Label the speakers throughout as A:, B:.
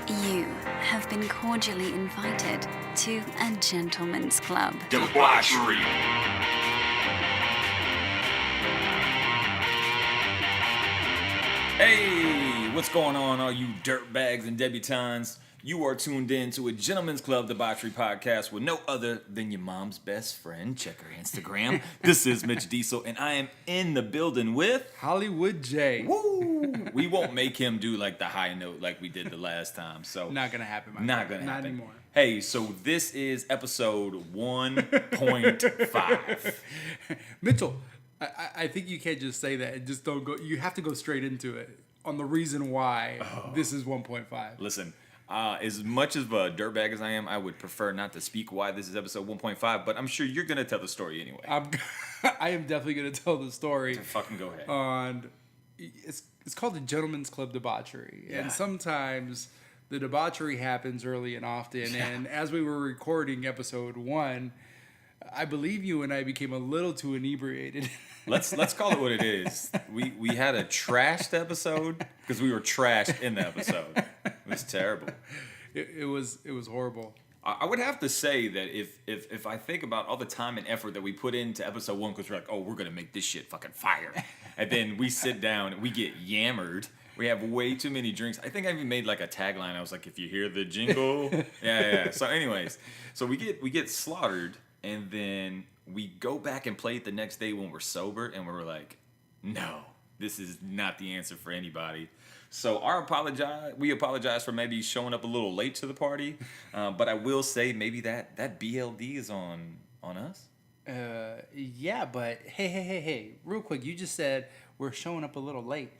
A: You have been cordially invited to a gentleman's club.
B: Debauchery.
C: Hey, what's going on, all you dirtbags and debutantes? You are tuned in to a Gentleman's Club Debauchery podcast with no other than your mom's best friend. Check her Instagram. This is Mitch Diesel, and I am in the building with
D: Hollywood J.
C: Woo! We won't make him do like the high note like we did the last time. So
D: Not gonna happen.
C: not gonna happen.
D: Not anymore.
C: Hey, so this is episode 1.5.
D: Mitchell, I think you can't just say that and just don't go. You have to go straight into it on the reason why this is 1.5.
C: Listen. As much of a dirtbag as I am, I would prefer not to speak why this is episode 1.5, but I'm sure you're going to tell the story anyway.
D: I am definitely going to tell the story.
C: Fucking go ahead.
D: It's called the Gentleman's Club Debauchery.
C: Yeah.
D: And sometimes the debauchery happens early and often.
C: Yeah.
D: And as we were recording episode 1, I believe you and I became a little too inebriated.
C: Let's call it what it is. We had a trashed episode because we were trashed in the episode. It was terrible.
D: It was horrible.
C: I would have to say that if I think about all the time and effort that we put into episode 1, because we're like, oh, we're going to make this shit fucking fire. And then we sit down and we get yammered. We have way too many drinks. I think I even made like a tagline. I was like, if you hear the jingle. Yeah. So anyways, so we get slaughtered, and then we go back and play it the next day when we're sober, and we're like, no, this is not the answer for anybody. So we apologize for maybe showing up a little late to the party, but I will say maybe that BLD is on us.
D: Yeah, but hey, real quick, you just said we're showing up a little late.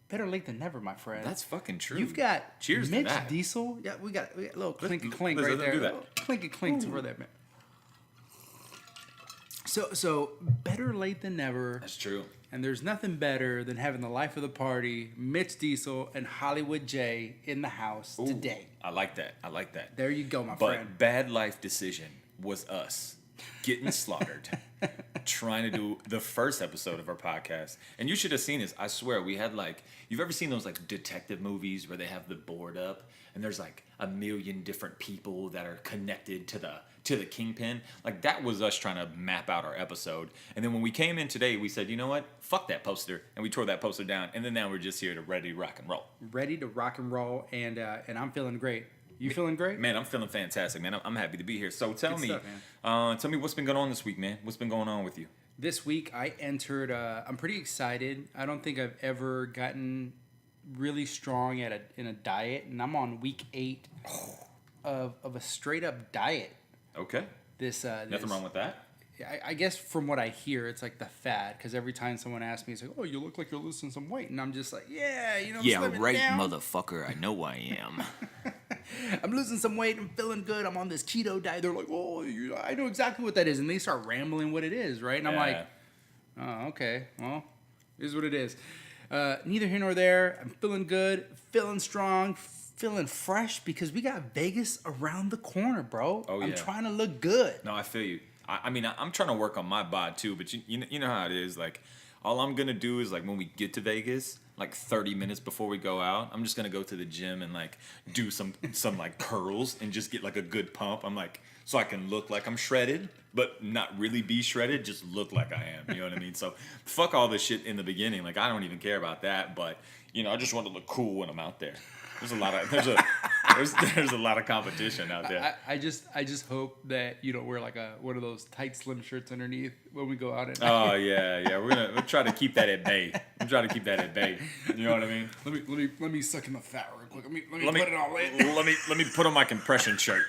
D: Better late than never, my friend.
C: That's fucking true.
D: You've got
C: Cheers
D: Mitch
C: to that.
D: Diesel. Yeah, we got a little clinky clink
C: let's
D: right there.
C: do that.
D: Clinky clink for that, man. So better late than never.
C: That's true.
D: And there's nothing better than having the life of the party, Mitch Diesel and Hollywood J in the house today.
C: I like that.
D: There you go, my
C: But
D: friend.
C: bad life decision was us getting slaughtered, trying to do the first episode of our podcast. And you should have seen this. I swear, we had like, you've ever seen those like detective movies where they have the board up and there's like a million different people that are connected to the kingpin? Like, that was us trying to map out our episode. And then when we came in today, we said, you know what? Fuck that poster. And we tore that poster down. And then now we're just here to ready to rock and roll.
D: Ready to rock and roll, and I'm feeling great. You feeling great?
C: Man, I'm feeling fantastic, man. I'm happy to be here. So tell me
D: stuff,
C: what's been going on this week, man. What's been going on with you?
D: This week I entered. I'm pretty excited. I don't think I've ever gotten really strong in a diet, and I'm on week 8 of a straight up diet.
C: Okay. Nothing wrong with that.
D: I guess from what I hear, it's like the fad, because every time someone asks me, it's like, oh, you look like you're losing some weight, and I'm just like, yeah, I'm slimming down.
C: motherfucker. I know I am.
D: I'm losing some weight. I'm feeling good. I'm on this keto diet. They're like, oh, I know exactly what that is. And they start rambling what it is, right? And I'm like, oh, okay. Well, it is what it is. Neither here nor there. I'm feeling good, feeling strong, feeling fresh, because we got Vegas around the corner, bro.
C: Oh, yeah.
D: I'm trying to look good.
C: No, I feel you. I mean, I'm trying to work on my bod too, but you know how it is. Like, all I'm going to do is, like, when we get to Vegas, like 30 minutes before we go out, I'm just going to go to the gym and, like, do some like, curls and just get, like, a good pump. I'm like, so I can look like I'm shredded, but not really be shredded, just look like I am. You know what I mean? So, fuck all this shit in the beginning. Like, I don't even care about that, but, I just want to look cool when I'm out there. There's a lot of competition out there.
D: I just hope that you don't wear like one of those tight slim shirts underneath when we go out.
C: Oh yeah. We'll try to keep that at bay. You know what I mean?
D: Let me suck in the fat real quick. Let me put it all in.
C: Let me put on my compression shirt.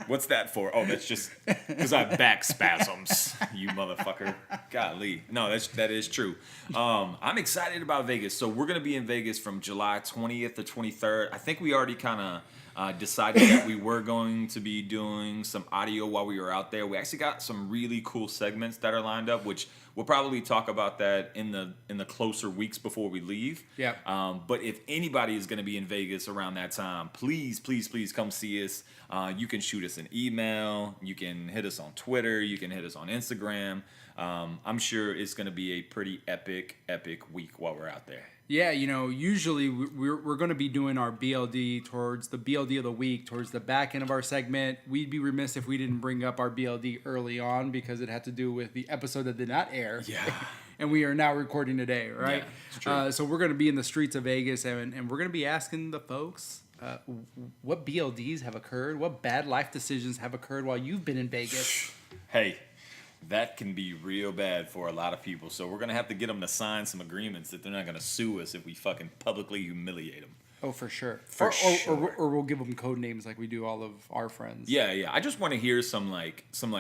C: What's that for? Oh, that's just because I have back spasms, you motherfucker. Golly. No, that is true. I'm excited about Vegas. So we're going to be in Vegas from July 20th to 23rd. I think we already kind of decided that we were going to be doing some audio while we were out there. We actually got some really cool segments that are lined up, which we'll probably talk about that in the closer weeks before we leave.
D: Yeah.
C: But if anybody is going to be in Vegas around that time, please come see us. You can shoot us an email. You can hit us on Twitter. You can hit us on Instagram. I'm sure it's going to be a pretty epic week while we're out there.
D: Yeah, usually we're going to be doing our BLD towards the BLD of the week, towards the back end of our segment. We'd be remiss if we didn't bring up our BLD early on because it had to do with the episode that did not air.
C: Yeah.
D: And we are now recording today, right?
C: Yeah, it's true.
D: So we're going to be in the streets of Vegas, and we're going to be asking the folks what BLDs have occurred, what bad life decisions have occurred while you've been in Vegas.
C: Hey, that can be real bad for a lot of people. So we're going to have to get them to sign some agreements that they're not going to sue us if we fucking publicly humiliate them.
D: Oh, for sure.
C: Sure.
D: Or we'll give them code names like we do all of our friends.
C: Yeah. I just want to hear some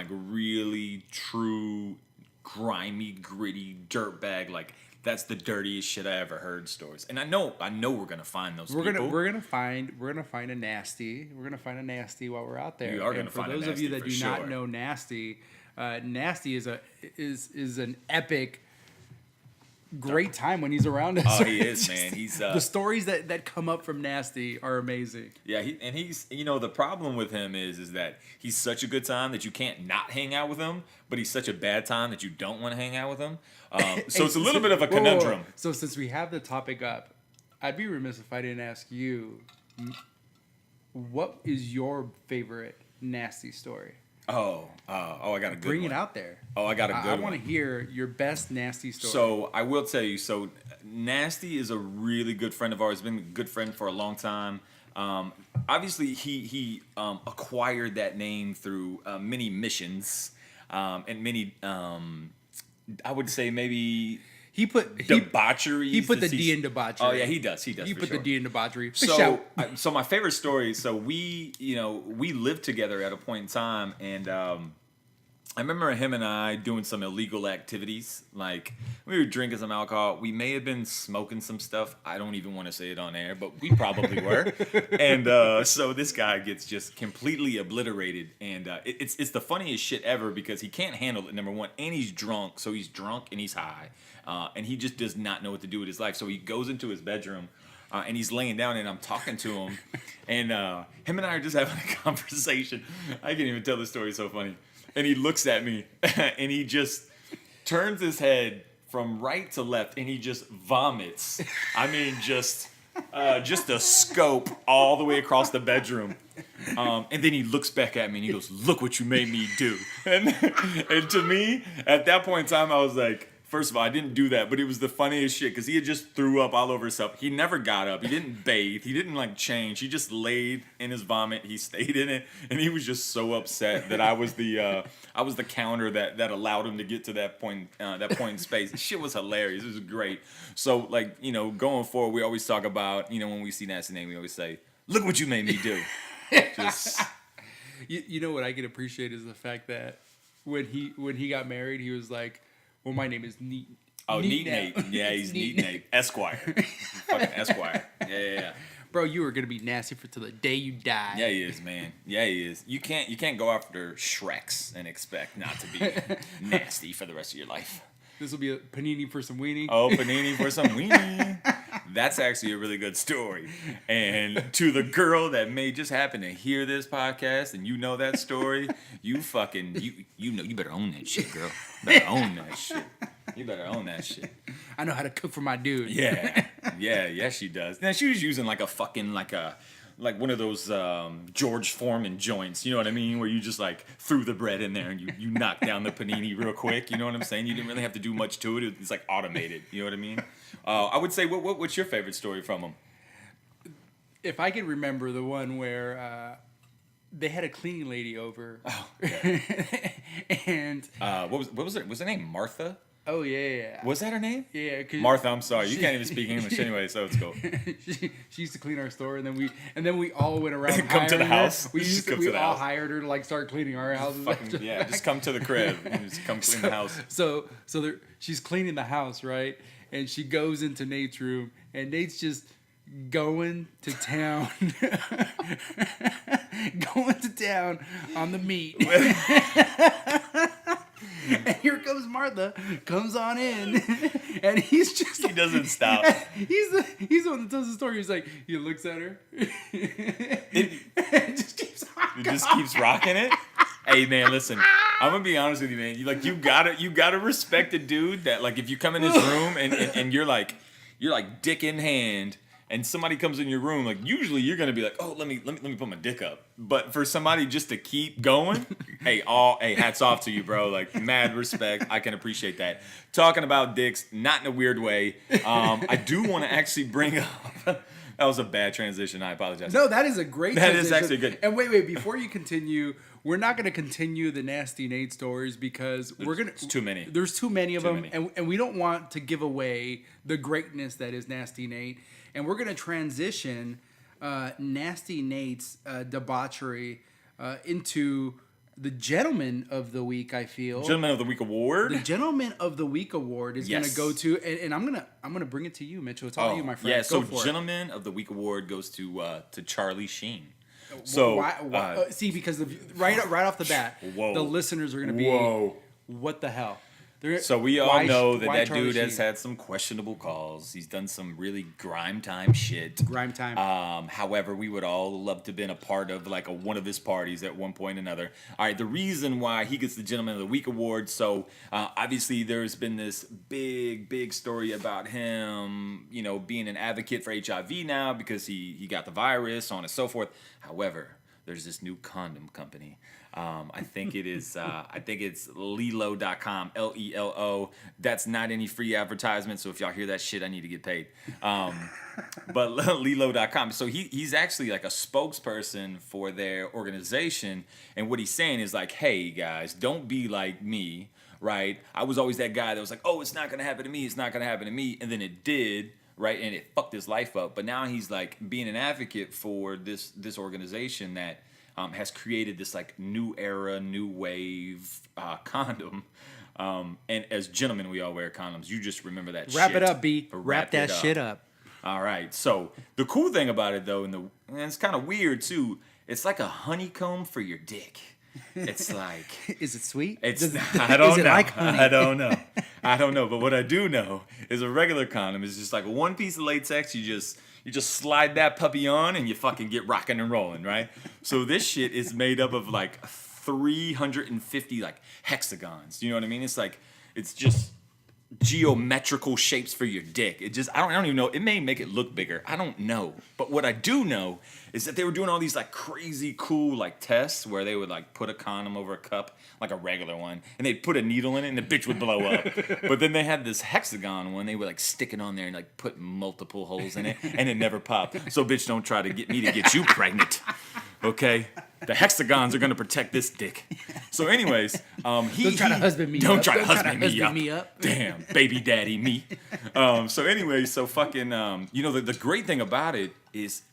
C: really true, grimy, gritty, dirtbag, like that's the dirtiest shit I ever heard stories. And I know we're gonna find those people.
D: We're gonna find a nasty. We're gonna find a nasty while we're out there.
C: We are gonna find a nasty.
D: For those of you that do not
C: sure.
D: know nasty, nasty is an epic. Great time when he's around us.
C: Oh, he is, man. He's
D: the stories that come up from Nasty are amazing.
C: Yeah, he's the problem with him is that he's such a good time that you can't not hang out with him, but he's such a bad time that you don't want to hang out with him. So it's a little bit of a conundrum.
D: Whoa. So since we have the topic up, I'd be remiss if I didn't ask you, what is your favorite Nasty story?
C: Oh, I got a good one.
D: Bring it out there.
C: Oh, I got a good one.
D: I want to hear your best Nasty story.
C: So I will tell you. So Nasty is a really good friend of ours. Been a good friend for a long time. Obviously, he acquired that name through many missions and many. I would say maybe.
D: He put
C: debauchery.
D: He put the D in debauchery.
C: Oh yeah, he does. He
D: put the D in debauchery.
C: So my favorite story. So we lived together at a point in time, and I remember him and I doing some illegal activities. Like we were drinking some alcohol. We may have been smoking some stuff. I don't even want to say it on air, but we probably were. And so this guy gets just completely obliterated, and it's the funniest shit ever because he can't handle it. Number one, and he's drunk. So he's drunk and he's high. And he just does not know what to do with his life. So he goes into his bedroom, and he's laying down, and I'm talking to him. And him and I are just having a conversation. I can't even tell the story. It's so funny. And he looks at me, and he just turns his head from right to left, and he just vomits. I mean, just a scope all the way across the bedroom. And then he looks back at me, and he goes, "Look what you made me do." And to me, at that point in time, I was like, first of all, I didn't do that, but it was the funniest shit because he had just threw up all over himself. He never got up. He didn't bathe. He didn't change. He just laid in his vomit. He stayed in it, and he was just so upset that I was the counter that allowed him to get to that point in space. The shit was hilarious. It was great. So going forward, we always talk about when we see Nasty name, we always say, "Look what you made me do." Just
D: you know what I can appreciate is the fact that when he got married, he was like, "Well, my name is Neat."
C: Oh, Neat Nate. Yeah, he's Neat Nate. Esquire. Fucking Esquire. Yeah.
D: Bro, you are gonna be nasty till the day you die.
C: Yeah, he is, man. Yeah, he is. You can't go after Shreks and expect not to be nasty for the rest of your life.
D: This will be a panini for some weenie.
C: Oh, panini for some weenie. That's actually a really good story. And to the girl that may just happen to hear this podcast and you know that story, you better own that shit, girl. You better own that shit. You better own that shit.
D: I know how to cook for my dude.
C: Yeah, she does. Now she was using like one of those George Foreman joints, you know what I mean? Where you just threw the bread in there and you knock down the panini real quick, you know what I'm saying? You didn't really have to do much to it. It's automated, you know what I mean? I would say, what's your favorite story from him?
D: If I can remember the one where they had a cleaning lady over.
C: Oh, yeah.
D: And
C: what was it? Was her name Martha?
D: Oh yeah.
C: Was that her name?
D: Yeah.
C: Martha, I'm sorry. You can't even speak English anyway, so it's cool.
D: she used to clean our store, and then we all went around.
C: Come to the house.
D: We all hired her to start cleaning our houses.
C: Just come to the crib and just come clean the house.
D: So she's cleaning the house, right? And she goes into Nate's room, and Nate's just going to town, on the meat. And here comes Martha, comes on in, and he
C: doesn't stop.
D: He's the one that tells the story. He's like, he looks at her, it just keeps
C: rocking it. Hey man, listen, I'm gonna be honest with you, man. You gotta respect a dude that if you come in his room and you're you're like dick in hand, and somebody comes in your room, like usually you're gonna be like, oh, let me put my dick up. But for somebody just to keep going, hey, hats off to you, bro. Like mad respect. I can appreciate that. Talking about dicks, not in a weird way. I do want to actually bring up. That was a bad transition. I apologize.
D: No, that is a great transition.
C: That is actually good.
D: And wait, before you continue, we're not going to continue the Nasty Nate stories because
C: There's too many.
D: There's too many of
C: Too
D: them,
C: many.
D: and we don't want to give away the greatness that is Nasty Nate. And we're going to transition Nasty Nate's debauchery into the Gentleman of the Week. I feel
C: Gentleman of the Week award.
D: the Gentleman of the Week award is going to
C: Yes.
D: go to, and I'm gonna bring it to you, Mitchell. It's all you, my friend.
C: Yeah, so
D: Go for it.
C: Gentleman of the Week award goes to Charlie Sheen. So
D: why, see, because right off the bat,
C: Whoa.
D: the listeners are going to be,
C: Whoa.
D: what the hell?
C: So we all know
D: why
C: that
D: Charlie
C: dude has
D: Sheen?
C: had some questionable calls. He's done some really grime time shit.
D: Grime time.
C: However, we would all love to have been a part of like one of his parties at one point or another. All right, the reason why he gets the Gentleman of the Week award. So obviously, there's been this big story about him, being an advocate for HIV now because he got the virus, so on and so forth. However, there's this new condom company. I think it is. I think it's Lelo.com. Lelo. That's not any free advertisement. So if y'all hear that shit, I need to get paid. But Lelo.com. So he's actually like a spokesperson for their organization. And what he's saying is like, hey guys, don't be like me, right? I was always that guy that was like, oh, it's not gonna happen to me. It's not gonna happen to me. And then it did. Right, and it fucked his life up. But now he's like being an advocate for this organization that has created this like new era, new wave condom. And as gentlemen, we all wear condoms. You just remember that shit.
D: Wrap it up, B.
C: Or
D: Wrap that shit up.
C: All right. So the cool thing about it, though, and it's kind of weird, too, it's like a honeycomb for your dick. It's like...
D: Is it sweet?
C: I don't
D: is
C: know.
D: it like honey?
C: I don't know. I don't know. But what I do know is a regular condom is just like one piece of latex. You just slide that puppy on and you fucking get rocking and rolling, right? So this shit is made up of like 350 like hexagons. You know what I mean? It's like it's just geometrical shapes for your dick. I don't even know. It may make it look bigger. I don't know. But what I do know is that they were doing all these like crazy cool like tests where they would like put a condom over a cup, like a regular one, and they'd put a needle in it and the bitch would blow up. But then they had this hexagon one. They would like stick it on there and like put multiple holes in it and it never popped. So bitch, don't try to get me to get you pregnant. Okay? The hexagons are gonna protect this dick. So anyways,
D: Don't try to husband me
C: don't
D: up.
C: try to
D: Don't try to
C: husband
D: husband
C: me
D: me
C: up.
D: up.
C: Damn, baby daddy me. So anyways, so fucking the great thing about it is,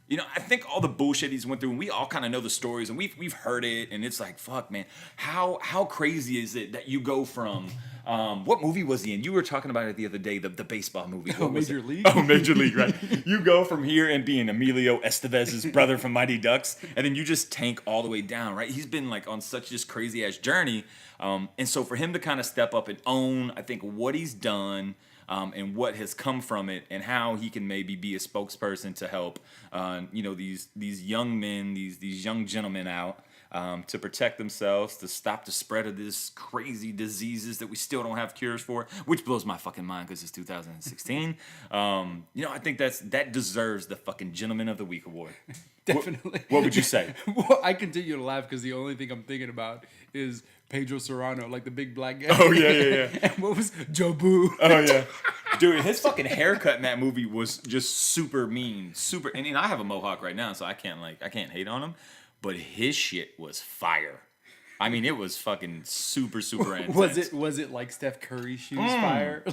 C: I think all the bullshit he's went through, and we all kind of know the stories, and we've heard it, and it's like, fuck, man, how crazy is it that you go from what movie was he in? You were talking about it the other day, the baseball movie. What was
D: Major
C: it?
D: League?
C: Oh, Major League, right? You go from here and being Emilio Estevez's brother from Mighty Ducks, and then you just tank all the way down, right? He's been like on such this crazy ass journey, and so for him to kind of step up and own, I think, what he's done. And what has come from it, and how he can maybe be a spokesperson to help, these young men, these young gentlemen out to protect themselves, to stop the spread of this crazy diseases that we still don't have cures for, which blows my fucking mind because it's 2016. I think that deserves the fucking Gentleman of the Week award.
D: Definitely.
C: What would you say?
D: Well, I continue to laugh because the only thing I'm thinking about is Pedro Serrano, like the big black guy.
C: Oh yeah.
D: And what was Jobu?
C: Oh yeah, dude, his fucking haircut in that movie was just super mean, super. And I have a mohawk right now, so I can't hate on him, but his shit was fire. I mean, it was fucking super intense.
D: Was it like Steph Curry's shoes fire?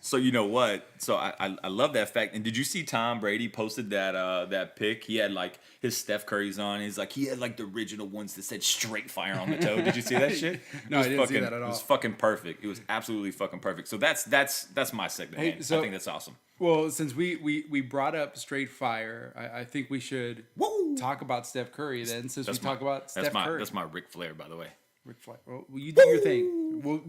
C: So you know what? So I love that fact. And did you see Tom Brady posted that pic? He had like his Steph Curry's on. He's like he had like the original ones that said straight fire on the toe. Did you see that shit?
D: No, I didn't see that at all.
C: It was fucking perfect. It was absolutely fucking perfect. So that's my segment.
D: Hey,
C: man.
D: so-
C: I think that's awesome.
D: Well, since we brought up straight fire, I think we should
C: Woo!
D: talk about Steph Curry then. Since we talk about Steph Curry,
C: That's my Ric Flair, by the way.
D: Ric Flair. Well, you do your thing. Well,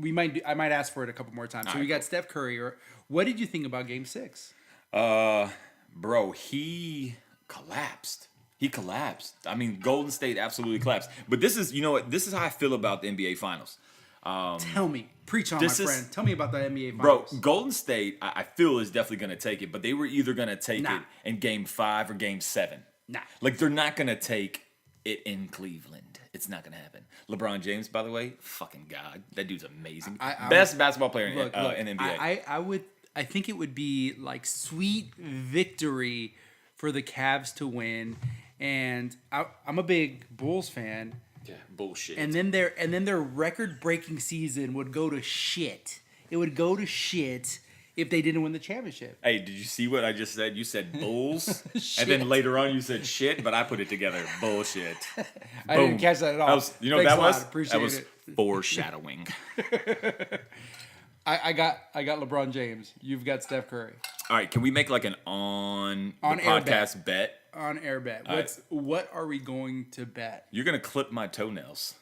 D: I might ask for it a couple more times. So we got Steph Curry. What did you think about Game 6?
C: Bro, he collapsed. I mean, Golden State absolutely collapsed. But this is, you know what? This is how I feel about the NBA Finals.
D: Tell me. Preach on, my friend. Tell me about the NBA
C: Bro,
D: Finals.
C: Golden State, I feel, is definitely going to take it, but they were either going to take it in Game 5 or Game 7.
D: Nah.
C: Like, they're not going to take it in Cleveland. It's not going to happen. LeBron James, by the way, fucking God. That dude's amazing. Best basketball player in NBA.
D: I think it would be like sweet victory for the Cavs to win. And I'm a big Bulls fan.
C: Yeah, bullshit.
D: And then their record-breaking season would go to shit. It would go to shit if they didn't win the championship.
C: Hey, did you see what I just said? You said Bulls, and then later on you said shit, but I put it together. Bullshit.
D: I didn't catch that at all.
C: You know what that was?
D: Appreciate
C: that was
D: it.
C: foreshadowing.
D: I got LeBron James. You've got Steph Curry.
C: All right, can we make like an on the podcast bet?
D: On air bet. What are we going to bet?
C: You're gonna clip my toenails.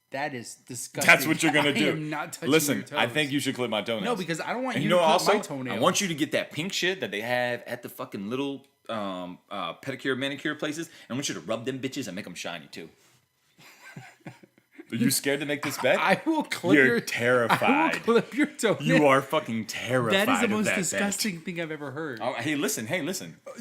D: That is disgusting.
C: That's what you're gonna do.
D: I am not touching
C: Listen,
D: your toes.
C: I think you should clip my toenails.
D: No, because I don't want
C: and
D: you to clip
C: also,
D: my toenails.
C: I want you to get that pink shit that they have at the fucking little pedicure, manicure places. And I want you to rub them bitches and make them shiny too. Are you scared to make this bet?
D: I will clip
C: You're terrified.
D: I will clip your toenails.
C: You are fucking terrified.
D: That is the
C: of
D: most
C: that
D: disgusting
C: bet.
D: thing I've ever heard.
C: Oh, hey, listen.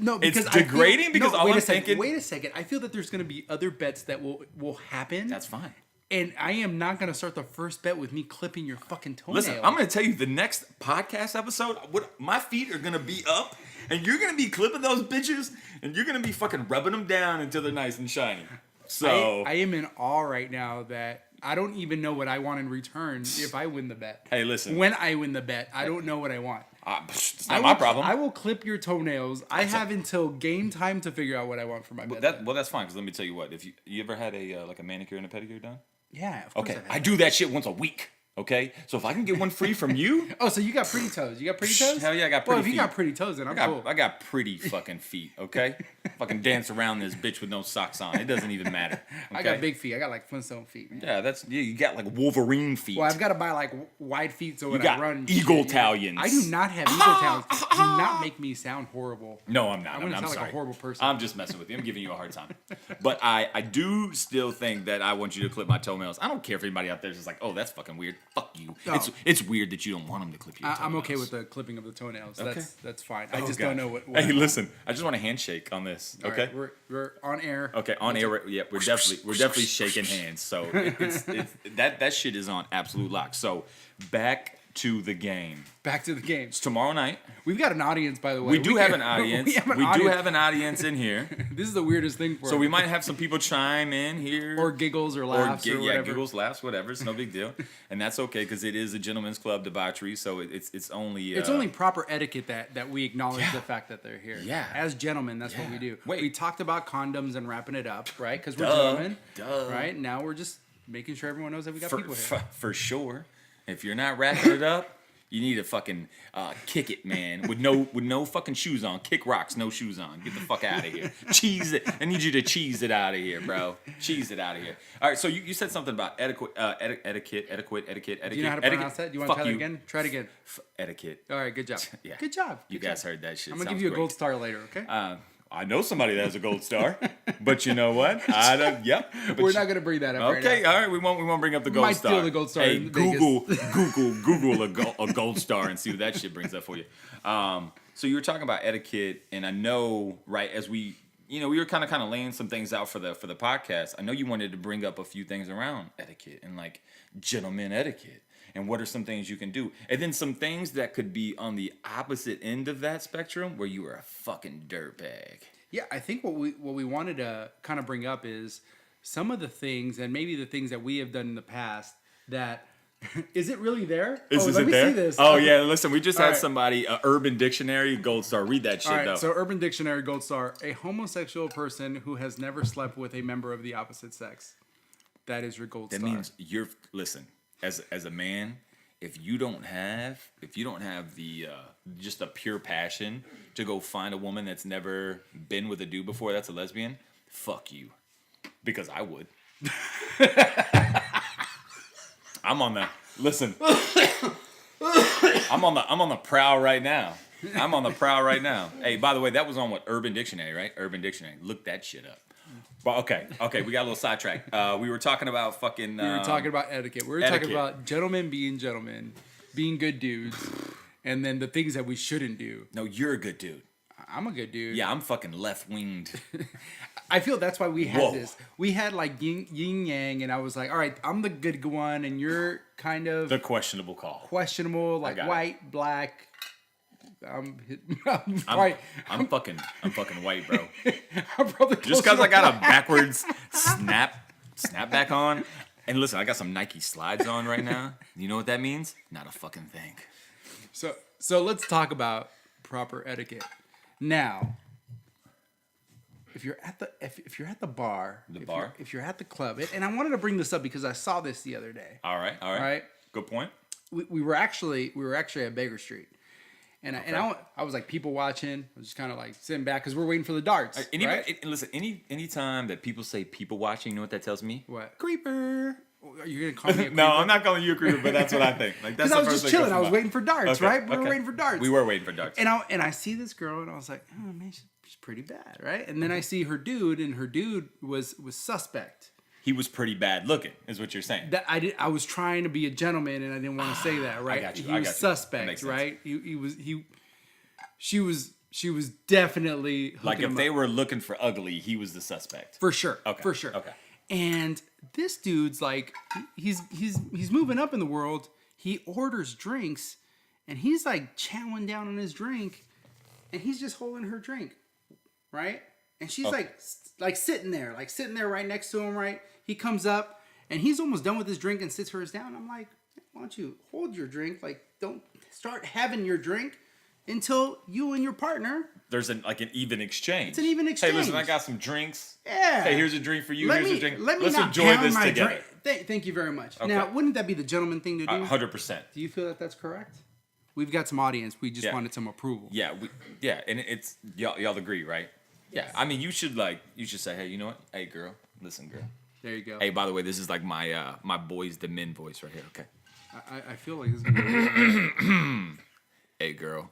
D: No, because
C: it's degrading because all I'm thinking.
D: Wait a second. I feel that there's going to be other bets that will happen.
C: That's fine.
D: And I am not going to start the first bet with me clipping your fucking toenails.
C: Listen, I'm going to tell you the next podcast episode, my feet are going to be up, and you're going to be clipping those bitches, and you're going to be fucking rubbing them down until they're nice and shiny. So
D: I am in awe right now that I don't even know what I want in return if I win the bet.
C: Hey, listen.
D: When I win the bet, I don't know what I want.
C: It's not my problem.
D: I will clip your toenails. I have until game time to figure out what I want for my bet.
C: That's fine, because let me tell you what. If you ever had a manicure and a pedicure done?
D: Yeah, of course.
C: Okay, I do that shit once a week. Okay, so if I can get one free from you,
D: oh, so you got pretty toes? You got pretty toes?
C: Hell yeah, I got pretty.
D: Well, if
C: feet.
D: you got pretty toes, then I'm cool.
C: I got pretty fucking feet. Okay, fucking dance around this bitch with no socks on. It doesn't even matter. Okay?
D: I got big feet. I got like Flintstone feet. Man.
C: Yeah, you got like Wolverine feet.
D: Well, I've got to buy like wide feet so when
C: you got
D: I run.
C: Eagle Italians.
D: I do not have Eagle Italians. Do not make me sound horrible.
C: No, I'm not.
D: I'm gonna sound
C: sorry.
D: like a horrible person.
C: I'm just messing with you. I'm giving you a hard time. But I do still think that I want you to clip my toenails. I don't care if anybody out there is just like, oh, that's fucking weird. Fuck you.
D: Oh.
C: It's weird that you don't want them to clip your toenails.
D: I'm okay with the clipping of the toenails.
C: Okay.
D: That's fine. I just
C: God.
D: don't know what.
C: Hey, listen. I just want a handshake on this.
D: All
C: Okay.
D: right, we're on air.
C: Okay, on air. Yeah, we're definitely shaking hands. So that shit is on absolute lock. So back to the game.
D: Back to the game.
C: It's tomorrow night.
D: We've got an audience, by the way.
C: We do have an audience. We do have an audience in here.
D: This is the weirdest thing for
C: So
D: us.
C: we might have some people chime in here.
D: Or giggles or laughs or whatever.
C: Yeah, giggles, laughs, whatever. It's no big deal. And that's okay because it is a gentleman's club debauchery. So it's only...
D: it's only proper etiquette that we acknowledge the fact that they're here.
C: Yeah.
D: As gentlemen, that's what we do.
C: Wait.
D: We talked about condoms and wrapping it up, right? Because we're gentlemen.
C: Duh.
D: Right? Now we're just making sure everyone knows that we got people here.
C: For sure. If you're not wrapping it up... You need to fucking kick it, man, with no fucking shoes on. Kick rocks, no shoes on. Get the fuck out of here. Cheese it. I need you to cheese it out of here, bro. Cheese it out of here. All right, so you said something about etiquette.
D: Do you know how to pronounce that? Do you want to try it again? Try it again.
C: Etiquette.
D: All right, good job.
C: Yeah.
D: Good job.
C: You guys heard that shit.
D: I'm going to give you a gold star later, okay?
C: I know somebody that has a gold star, but you know what? I don't. Yep.
D: We're not going to bring that up right now.
C: Okay, all right. We won't bring up the gold star.
D: Might steal the gold star.
C: Hey,
D: in
C: Google a gold star and see what that shit brings up for you. So you were talking about etiquette, and I know, right, as we were kind of laying some things out for the podcast. I know you wanted to bring up a few things around etiquette and like gentleman etiquette. And what are some things you can do? And then some things that could be on the opposite end of that spectrum where you are a fucking dirtbag.
D: Yeah, I think what we wanted to kind of bring up is some of the things, and maybe the things that we have done in the past that... Is it really there?
C: Is
D: let
C: it
D: me
C: there?
D: see this.
C: Oh, yeah, listen, we just had
D: right.
C: somebody, Urban Dictionary, gold star. Read that shit,
D: All right,
C: though.
D: so Urban Dictionary, gold star. A homosexual person who has never slept with a member of the opposite sex. That is your gold star.
C: That means you're... Listen, as a man... If you don't have the just a pure passion to go find a woman that's never been with a dude before that's a lesbian, fuck you, because I would. I'm on the prowl right now. Hey, by the way, that was on what? Urban Dictionary, right? Urban Dictionary. Look that shit up. Well, okay, we got a little sidetracked. We were talking about fucking.
D: We were talking about etiquette. We were talking about gentlemen, being good dudes, and then the things that we shouldn't do.
C: No, you're a good dude.
D: I'm a good dude.
C: Yeah, I'm fucking left-winged.
D: I feel that's why we had this. We had like yin yang, and I was like, all right, I'm the good one, and you're kind of
C: the questionable call.
D: Questionable, like white, black. I'm white.
C: I'm fucking white, bro.
D: I'm probably
C: just because I got a backwards snapback on, and listen, I got some Nike slides on right now. You know what that means? Not a fucking thing.
D: So let's talk about proper etiquette. Now, if you're at the bar, if you're at the club, and I wanted to bring this up because I saw this the other day.
C: All right. Good point.
D: We were actually at Baker Street. And I was like people watching. I was just kind of like sitting back because we're waiting for the darts. Right?
C: Listen, any time that people say people watching, you know what that tells me?
D: What? Creeper. Are you gonna call me a creeper?
C: No, I'm not calling you a creeper, but that's what I think. Like that's.
D: Because I was just chilling. I was waiting for darts, right? We were waiting for darts.
C: We were waiting for darts.
D: And I see this girl, and I was like, oh man, she's pretty bad, right? And then I see her dude, and her dude was suspect.
C: He was pretty bad looking, is what you're saying.
D: That I was trying to be a gentleman, and I didn't want to say that, right?
C: I got you.
D: He was suspect, right? She was definitely
C: like if they were looking for ugly, he was the suspect.
D: For sure.
C: Okay.
D: For sure.
C: Okay.
D: And this dude's like he's moving up in the world. He orders drinks and he's like chowing down on his drink and he's just holding her drink. Right? And she's like sitting there right next to him, right? He comes up and he's almost done with his drink and sits hers down. I'm like, why don't you hold your drink? Like, don't start having your drink until you and your partner.
C: There's an even exchange.
D: It's an even exchange.
C: Hey, listen, I got some drinks.
D: Yeah.
C: Hey, here's a drink for you. Let's
D: not
C: enjoy this
D: my
C: together.
D: Thank you very much.
C: Okay.
D: Now, wouldn't that be the gentleman thing to do?
C: 100%.
D: Do you feel that that's correct? We've got some audience. We just wanted some approval.
C: Yeah, and it's y'all agree, right? Yeah. I mean, you should say, hey, you know what? Hey, girl, listen, girl.
D: There you go.
C: Hey, by the way, this is like my boys the men voice right here. Okay.
D: I feel like this is gonna be
C: Hey, girl.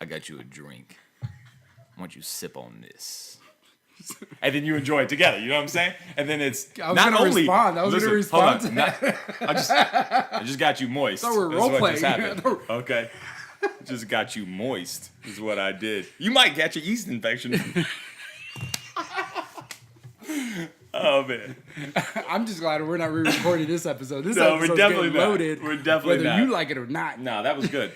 C: I got you a drink. I want you to sip on this. And then you enjoy it together. You know what I'm saying? And then it's
D: I was going to respond to that.
C: I just got you moist.
D: So we're role playing.
C: Okay. Just got you moist is what I did. You might catch a yeast infection. Oh man!
D: I'm just glad we're not re-recording this episode.
C: We're definitely
D: loaded.
C: We're definitely
D: whether
C: not.
D: You like it or not.
C: No, that was good.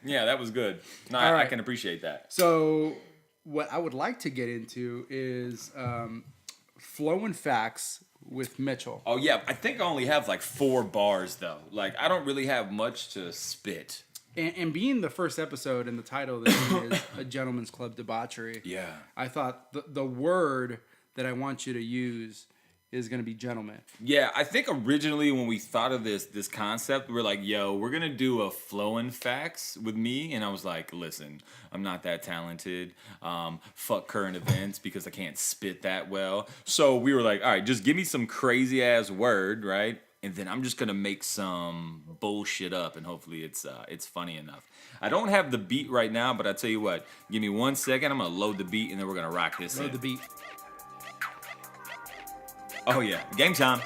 C: Yeah, that was good. No, I can appreciate that.
D: So, what I would like to get into is flowing facts with Mitchell.
C: Oh yeah, I think I only have like 4 bars though. Like I don't really have much to spit.
D: And being the first episode and the title of this is A Gentleman's Club Debauchery.
C: Yeah.
D: I thought the word that I want you to use is going to be gentleman.
C: Yeah, I think originally when we thought of this concept, we were like, yo, we're going to do a flowing facts with me. And I was like, listen, I'm not that talented. Fuck current events because I can't spit that well. So we were like, all right, just give me some crazy ass word, right? And then I'm just going to make some bullshit up and hopefully it's funny enough. I don't have the beat right now, but I tell you what, give me 1 second. I'm going to load the beat and then we're going to rock this in.
D: Load the beat.
C: Oh yeah, game time.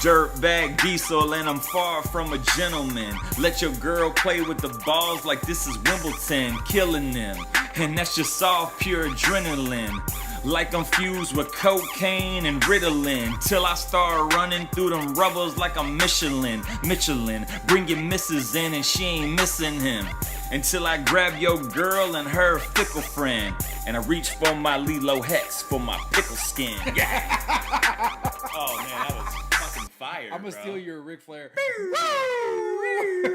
C: Dirtbag Diesel and I'm far from a gentleman. Let your girl play with the balls like this is Wimbledon, killing them. And that's just all pure adrenaline. Like I'm fused with cocaine and Ritalin. Till I start running through them rubbers like I'm Michelin, bringing misses in and she ain't missing him. Until I grab your girl and her fickle friend. And I reach for my Lilo Hex for my pickle skin. Yeah. Oh man, that was fucking fire.
D: I'm gonna steal your Ric Flair.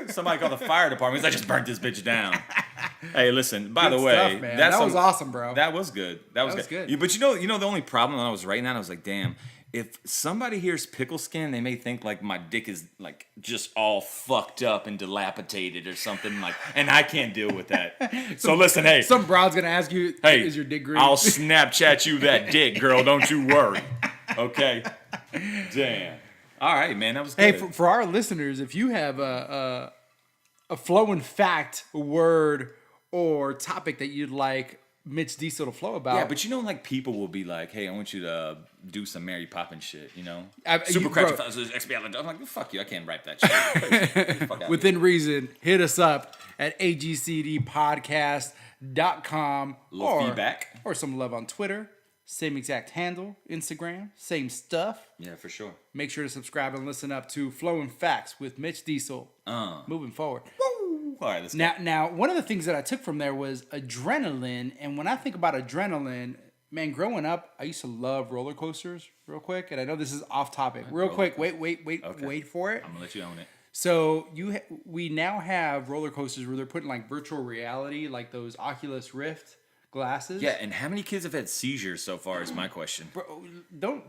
C: Somebody call the fire department. He's like, just burnt this bitch down. Hey, listen. By
D: good
C: the way,
D: stuff, man. That was awesome, bro.
C: That was good. That was good. But you know, the only problem when I was writing that, I was like, damn. If somebody hears pickle skin, they may think like my dick is like just all fucked up and dilapidated or something like, and I can't deal with that. So listen, hey,
D: some broad's gonna ask you, hey, is your dick green?
C: I'll Snapchat you that dick, girl. Don't you worry. Okay. Damn. All right, man. That was good.
D: Hey, for our listeners, if you have a flowing fact, word, or topic that you'd like Mitch Diesel to flow about.
C: Yeah, but you know, like people will be like, "Hey, I want you to do some Mary Poppins shit," you know? Super crazy. I'm like, fuck you, I can't write that shit.
D: Within reason, hit us up at agcdpodcast.com
C: little feedback.
D: Or some love on Twitter. Same exact handle, Instagram, same stuff.
C: Yeah, for sure.
D: Make sure to subscribe and listen up to Flowing Facts with Mitch Diesel. Moving forward.
C: Woo! All right, let's go.
D: Now, one of the things that I took from there was adrenaline. And when I think about adrenaline, man, growing up, I used to love roller coasters real quick. And I know this is off topic. Real quick, wait for it.
C: I'm going to let you own it.
D: So we now have roller coasters where they're putting like virtual reality, like those Oculus Rift glasses.
C: Yeah, and how many kids have had seizures so far is my question.
D: Bro,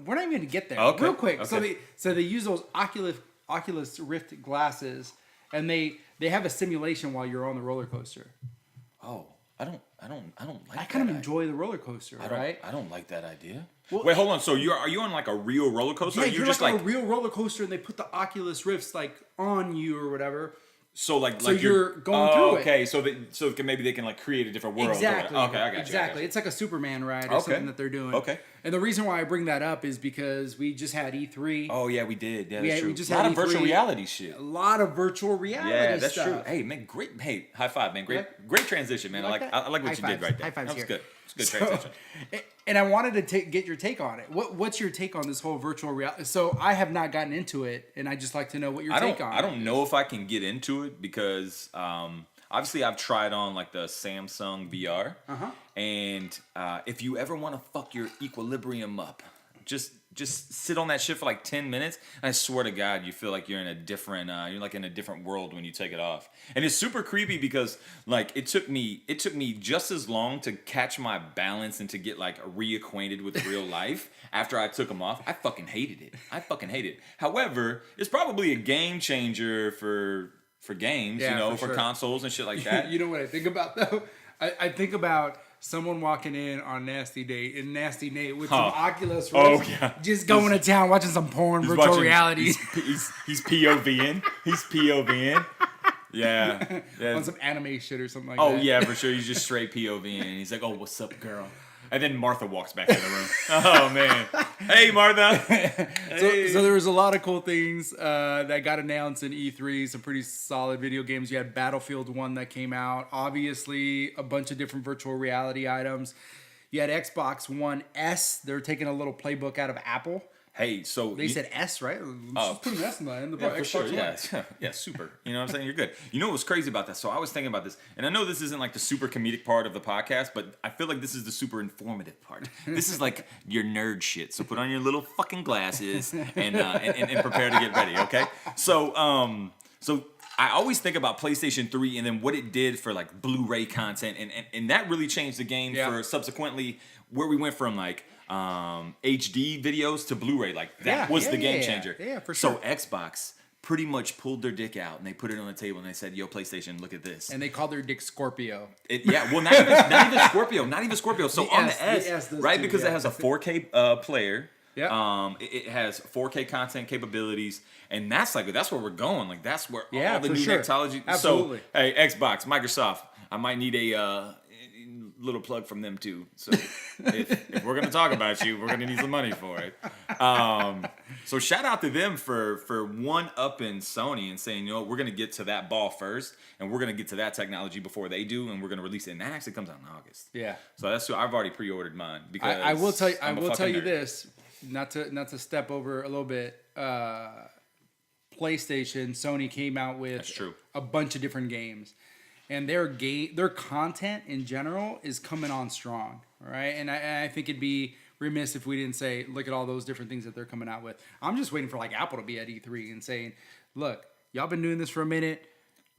D: we're not even going to get there.
C: Okay.
D: Real quick.
C: Okay.
D: So they use those Oculus Rift glasses, and they have a simulation while you're on the roller coaster.
C: Oh, I don't like.
D: I kind of enjoy the roller coaster, right?
C: I don't like that idea.
D: Well,
C: wait, hold on. So are you on like a real roller coaster?
D: Yeah,
C: or you're
D: like
C: just
D: on a real roller coaster, and they put the Oculus Rifts like on you or whatever.
C: So
D: you're going through it.
C: Okay, so maybe they can like create a different world.
D: Exactly.
C: Okay, I got you.
D: Exactly. It's like a Superman ride or something that they're doing.
C: Okay.
D: And the reason why I bring that up is because we just had E3.
C: Oh yeah, we did. Yeah, that's true.
D: We just
C: a lot
D: had
C: of virtual reality shit.
D: A lot of virtual reality stuff.
C: Yeah, that's true. Hey man, great. Hey, high five, man. Great transition, man. I like what you did right there.
D: High fives
C: that was
D: here.
C: good. It's a good transition.
D: And I wanted to get your take on it. What's your take on this whole virtual reality? So I have not gotten into it, and I just like to know what your take on it.
C: I don't know if I can get into it because obviously I've tried on like the Samsung VR, and if you ever want to fuck your equilibrium up, just sit on that shit for like 10 minutes. And I swear to God, you feel like you're in a different world when you take it off. And it's super creepy because like it took me just as long to catch my balance and to get like reacquainted with real life after I took them off. I fucking hated it. However, it's probably a game changer for games, for consoles and shit like that.
D: You know what I think about though? I think about someone walking in on Nasty Nate with some Oculus Rift, just going to town watching some porn, virtual reality.
C: He's POVing. He's POVing. Yeah.
D: On some anime shit or something like that.
C: Oh yeah, for sure. He's just straight POVing. And he's like, "Oh, what's up, girl?" And then Martha walks back in the room. Oh man, hey Martha. Hey.
D: So there was a lot of cool things that got announced in E3. Some pretty solid video games. You had Battlefield 1 that came out. Obviously, a bunch of different virtual reality items. You had Xbox One S. They're taking a little playbook out of Apple.
C: Hey, so
D: they said S, right? Just put an S in the end.
C: For sure. Yeah, super. You know what I'm saying? You're good. You know what's crazy about that? So I was thinking about this, and I know this isn't like the super comedic part of the podcast, but I feel like this is the super informative part. This is like your nerd shit. So put on your little fucking glasses and prepare to get ready. Okay. So I always think about PlayStation 3 and then what it did for like Blu-ray content, and that really changed the game for subsequently where we went from like HD videos to Blu-ray. Like that was the game changer.
D: Yeah, for sure.
C: So Xbox pretty much pulled their dick out and they put it on the table and they said, "Yo, PlayStation, look at this."
D: And they called their dick Scorpio.
C: Not even Scorpio. Not even Scorpio. So on the S, right, because it has a 4K player.
D: Yeah.
C: It has 4K content capabilities, and that's where we're going. Like that's where all the new technology.
D: Absolutely.
C: So hey, Xbox, Microsoft, I might need a little plug from them too. So if we're gonna talk about you, we're gonna need some money for it. So shout out to them for one upping Sony and saying, we're gonna get to that ball first, and we're gonna get to that technology before they do, and we're gonna release it. And that actually comes out in August.
D: Yeah.
C: So I've already pre-ordered mine because
D: I will tell you. I will tell you
C: nerd.
D: this. Not to step over a little bit. PlayStation, Sony came out with a bunch of different games, and their content in general is coming on strong, right? And I think it'd be remiss if we didn't say, look at all those different things that they're coming out with. I'm just waiting for like Apple to be at E3 and saying, look, y'all been doing this for a minute.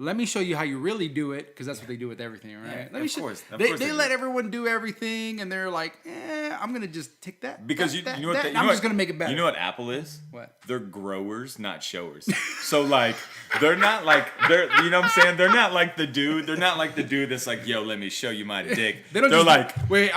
D: Let me show you how you really do it, because that's what they do with everything, right?
C: Yeah, of course.
D: They let everyone do everything, and they're like, I'm going to just take that.
C: Because
D: I'm just going to make it better.
C: You know what Apple is?
D: What?
C: They're growers, not showers. So, like, they're not like, you know what I'm saying? They're not like the dude. They're not like the dude that's like, yo, let me show you my dick. They're like,
D: wait.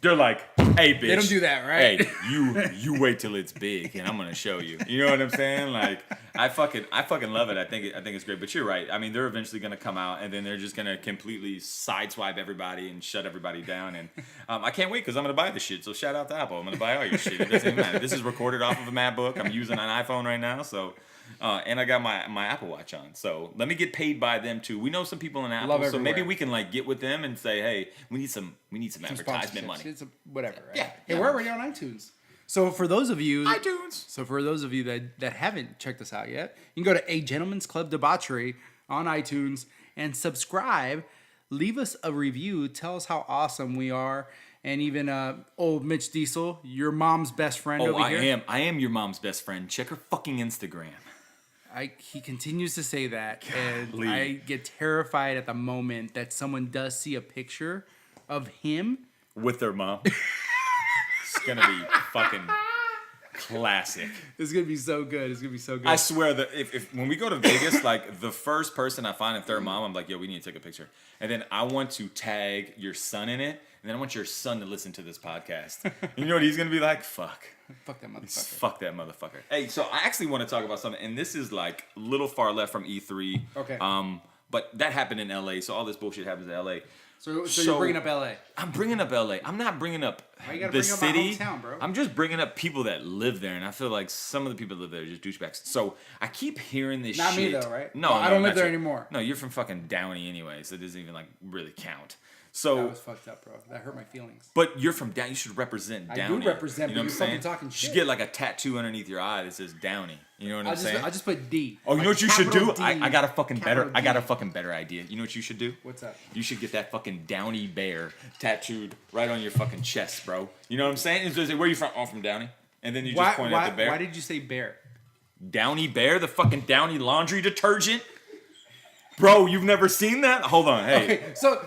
C: They're like, Hey, bitch.
D: They don't do that, right?
C: Hey, you wait till it's big, and I'm gonna show you. You know what I'm saying? Like, I fucking love it. I think it's great. But you're right. I mean, they're eventually gonna come out, and then they're just gonna completely sideswipe everybody and shut everybody down. And I can't wait because I'm gonna buy the shit. So shout out to Apple. I'm gonna buy all your shit. It doesn't even matter. This is recorded off of a MacBook. I'm using an iPhone right now, so. And I got my Apple Watch on, so let me get paid by them too. We know some people in Apple, so maybe we can like get with them and say, hey, we need some advertisement money.
D: It's whatever. Right?
C: Yeah.
D: Hey, we're already on iTunes. So for those of you that haven't checked us out yet, you can go to A Gentleman's Club Debauchery on iTunes and subscribe. Leave us a review. Tell us how awesome we are. And even old Mitch Diesel, your mom's best friend over here.
C: I am your mom's best friend. Check her fucking Instagram.
D: He continues to say that, and I get terrified at the moment that someone does see a picture of him
C: with their mom. It's gonna be fucking classic.
D: It's gonna be so good.
C: I swear that if when we go to Vegas, like the first person I find, if they're a mom, I'm like, yo, we need to take a picture, and then I want to tag your son in it, and then I want your son to listen to this podcast. You know what he's gonna be like? Fuck that motherfucker. Fuck that motherfucker. Hey, so I actually want to talk about something, and this is like a little far left from E3.
D: Okay.
C: But that happened in LA, so all this bullshit happens in LA.
D: So you're bringing up LA.
C: I'm bringing up LA. I'm not bringing up the city. My hometown, bro? I'm just bringing up people that live there, and I feel like some of the people that live there are just douchebags. So I keep hearing this shit.
D: Not me though, right?
C: No,
D: I don't live there anymore.
C: No, you're from fucking Downey anyway, so it doesn't even like really count. So
D: that was fucked up, bro. That hurt my feelings.
C: But you're from Downey. You should represent Downey.
D: I do represent.
C: You know what I'm saying?
D: Talking
C: you
D: shit.
C: should get like a tattoo underneath your eye that says Downey. You know what I'm saying?
D: I just put D.
C: Oh, you know what you should do? I got a fucking better.
D: D.
C: I got a fucking better idea. You know what you should do?
D: What's that?
C: You should get that fucking Downey bear tattooed right on your fucking chest, bro. You know what I'm saying? It's just, where are you from? Oh, from Downey. And then you just point at the bear.
D: Why did you say bear?
C: Downy bear, the fucking Downy laundry detergent. Bro, you've never seen that? Hold on, hey.
D: Okay, so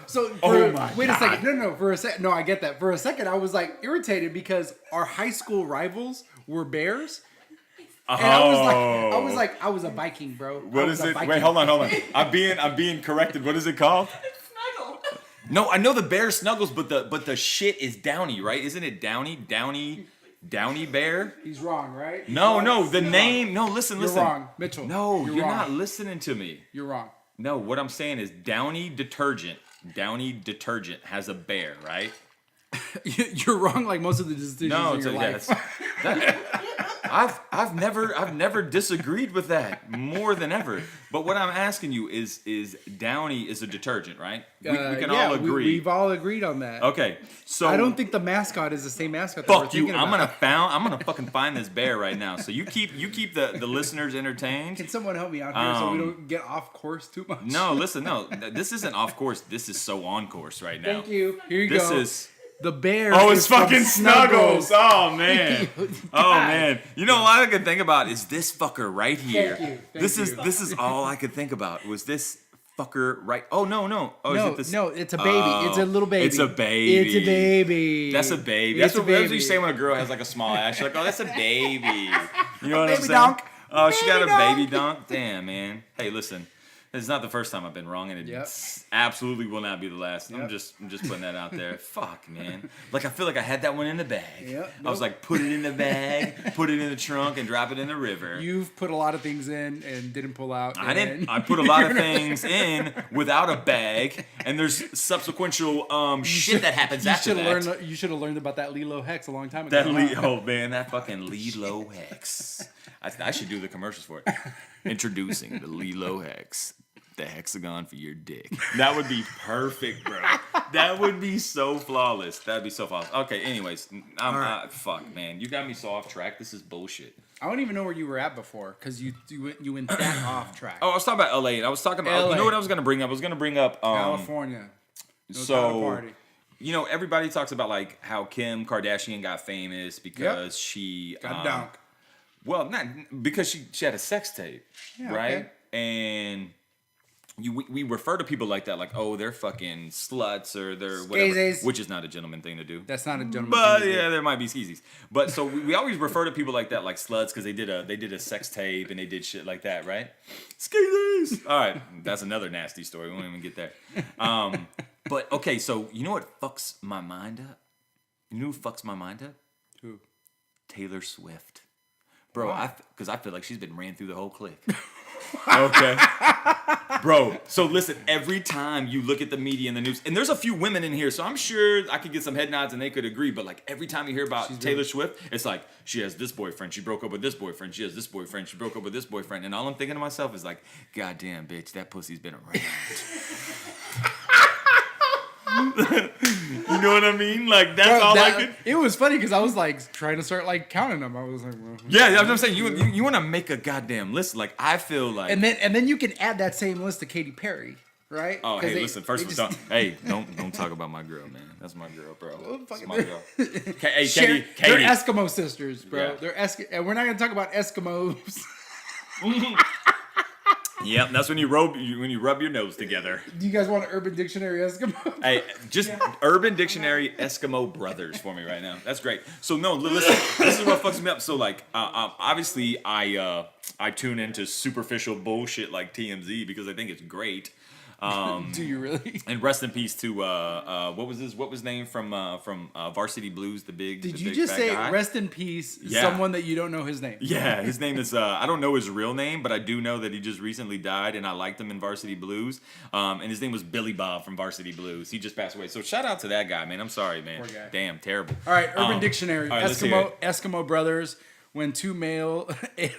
D: wait a second. No, for a second. No, I get that. For a second, I was like irritated because our high school rivals were bears. And I was a Viking, bro.
C: What is it? Wait, hold on. I'm being corrected. What is it called?
B: Snuggle.
C: No, I know the bear snuggles, but the shit is Downy, right? Isn't it Downy bear?
D: He's wrong, right?
C: No, the name. No, listen.
D: You're wrong, Mitchell.
C: No, you're
D: wrong.
C: not listening to me.
D: You're wrong.
C: No, what I'm saying is Downy detergent has a bear, right?
D: You're wrong, like most of the decisions in your life.
C: I've never disagreed with that more than ever. But what I'm asking you is Downy is a detergent, right? We can all agree.
D: We've all agreed on that.
C: Okay, so
D: I don't think the mascot is the same mascot.
C: Fuck you! I'm gonna fucking find this bear right now. So you keep the listeners entertained.
D: Can someone help me out here so we don't get off course too much?
C: No, listen, this isn't off course. This is so on course right now.
D: Thank you. Here you go.
C: This is.
D: The bear.
C: Oh, it's fucking Snuggles. Oh man. Oh man. You know what I could think about is this fucker right here.
D: Thank you.
C: This is all I could think about was this fucker right. Oh no. Oh,
D: no,
C: is it this?
D: No, it's a baby. It's a little baby.
C: It's a baby.
D: It's a baby.
C: That's a baby. That's what you say when a girl has like a small ass. You're like, oh, that's a baby. You know what I'm saying?
D: Donk.
C: Oh, she got a baby donk. Damn, man. Hey, listen. It's not the first time I've been wrong, and it absolutely will not be the last. Yep. I'm just putting that out there. Fuck, man. Like I feel like I had that one in the bag.
D: Yep.
C: I was like, put it in the bag, put it in the trunk, and drop it in the river.
D: You've put a lot of things in and didn't pull out.
C: I didn't. I put a lot of things in without a bag, and there's subsequential shit that happens after that.
D: You should have learned about that Lilo Hex a long time ago.
C: Oh man, that fucking Lilo Hex. I should do the commercials for it. Introducing the Lilo Hex. The hexagon for your dick. That would be perfect, bro. That would be so flawless. That'd be so flawless. Okay, anyways, fuck, man. You got me so off track. This is bullshit.
D: I don't even know where you were at before because you went that off track.
C: Oh, I was talking about LA, and I was talking about. You know what I was gonna bring up? I was gonna bring up
D: California.
C: So, you know, everybody talks about like how Kim Kardashian got famous because she
D: got dunk.
C: Well, not because she had a sex tape, right?
D: Okay.
C: And we refer to people like that, like, oh, they're fucking sluts or they're whatever,
D: Skeezies.
C: which is not a gentleman thing to do.
D: That's not a gentleman
C: but
D: thing to do.
C: There might be skeezies. But so we always refer to people like that, like sluts, because they did a sex tape and they did shit like that, right? Skeezies. All right, that's another nasty story. We won't even get there. But okay, so you know what fucks my mind up? You know who fucks my mind up?
D: Who?
C: Taylor Swift. Bro, because I feel like she's been ran through the whole clique.
D: Okay.
C: Bro, so listen, every time you look at the media and the news, and there's a few women in here, so I'm sure I could get some head nods and they could agree, but like every time you hear about Taylor Swift, it's like, she has this boyfriend, she broke up with this boyfriend, she has this boyfriend, she broke up with this boyfriend, and all I'm thinking to myself is like, God damn, bitch, that pussy's been around. You know what I mean? Like, that's all I could...
D: It was funny because I was like trying to start like counting them. I was like, well,
C: yeah, that's what I'm saying. You want to make a goddamn list. Like, I feel like...
D: And then you can add that same list to Katy Perry, right?
C: Oh, hey, listen, first of all, don't talk about my girl, man. That's my girl, bro. That's my girl. Hey, Katy.
D: They're Eskimo sisters, bro.
C: Yeah.
D: They're and we're not going to talk about Eskimos.
C: Yep, that's when you rub your nose together.
D: Do you guys want an Urban Dictionary Eskimo?
C: Hey, just Urban Dictionary Eskimo brothers for me right now. That's great. So no, listen, this is what fucks me up. So like, obviously I tune into superficial bullshit like TMZ because I think it's great.
D: Do you really?
C: And rest in peace to what was his name from Varsity Blues, the big.
D: Did
C: the
D: you
C: big
D: just
C: fat
D: say
C: guy?
D: rest in peace?
C: Yeah.
D: Someone that you don't know his name.
C: Yeah, his name is I don't know his real name, but I do know that he just recently died, and I liked him in Varsity Blues. And his name was Billy Bob from Varsity Blues. He just passed away. So shout out to that guy, man. I'm sorry, man.
D: Poor guy.
C: Damn, terrible.
D: All right, Urban Dictionary.
C: All right, let's hear it.
D: Eskimo brothers. When two male.
C: Yeah,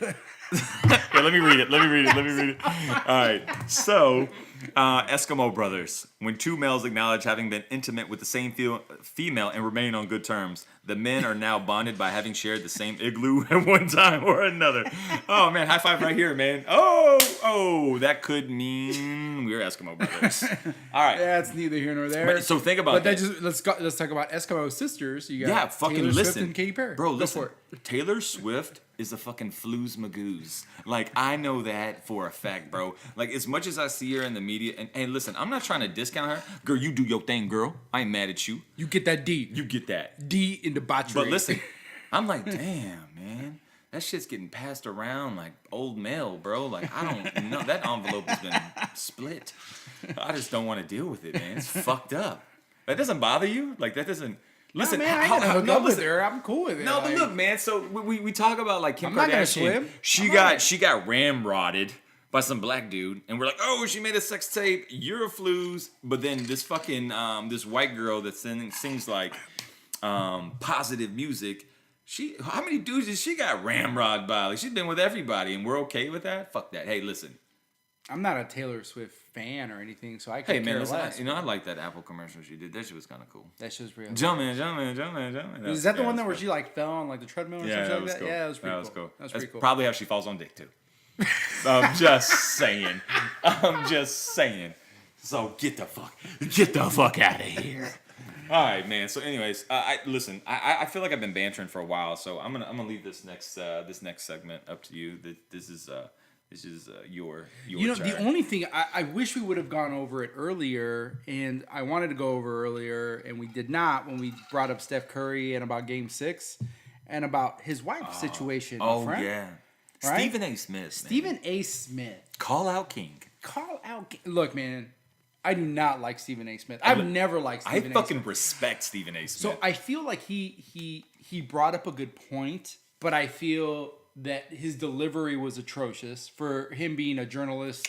C: let me read it. All right. So, Eskimo brothers. When two males acknowledge having been intimate with the same female and remain on good terms, the men are now bonded by having shared the same igloo at one time or another. Oh, man. High five right here, man. Oh, that could mean we're Eskimo brothers. All right.
D: That's neither here nor there.
C: But, so think about that.
D: Let's talk about Eskimo sisters. You got
C: Yeah, fucking
D: Taylor
C: listen.
D: Swift and Katy Perry.
C: Bro,
D: Go
C: listen.
D: for it.
C: Taylor Swift is a fucking flues magoos. Like, I know that for a fact, bro. Like, as much as I see her in the media, and hey, listen, I'm not trying to discount her. Girl, you do your thing, girl. I ain't mad at you.
D: You get that D.
C: You get that.
D: D in debauchery.
C: But listen, I'm like, damn, man. That shit's getting passed around like old mail, bro. Like, I don't know. That envelope has been split. I just don't want to deal with it, man. It's fucked up. That doesn't bother you? Like, that doesn't... Listen,
D: man, I ain't gonna hook up with her. I'm cool with it.
C: No, but look, man. So we talk about like Kim
D: I'm not gonna
C: Kardashian.
D: swim.
C: She got ramrodded by some black dude, and we're like, oh, she made a sex tape. You're a flues. But then this fucking this white girl that sings like positive music. How many dudes did she got ramrodded by? Like, she's been with everybody, and we're okay with that. Fuck that. Hey, listen.
D: I'm not a Taylor Swift fan or anything, so I
C: Hey,
D: can't
C: man,
D: care
C: listen.
D: less.
C: I like that Apple commercial she did. That shit was kind of cool.
D: That shit's real.
C: Jumping.
D: Is that the one that where she like fell on like the treadmill or something like that?
C: Cool.
D: Yeah, that was pretty
C: cool.
D: That's
C: That's
D: pretty cool.
C: probably how she falls on dick too. I'm just saying. So get the fuck out of here. All right, man. So, anyways, listen. I feel like I've been bantering for a while, so I'm gonna leave this next segment up to you. This is your
D: You know,
C: turn.
D: the only thing I wish we would have gone over it earlier, and I wanted to go over earlier, and we did not when we brought up Steph Curry and about Game 6 and about his wife's situation.
C: Oh
D: friend.
C: yeah,
D: Right?
C: Stephen A. Smith. Man.
D: Stephen A. Smith.
C: Call out King.
D: Look, man. I do not like Stephen A. Smith. I've never liked Stephen A. Smith.
C: I fucking respect Stephen A. Smith.
D: So I feel like he brought up a good point, but I feel that his delivery was atrocious for him being a journalist,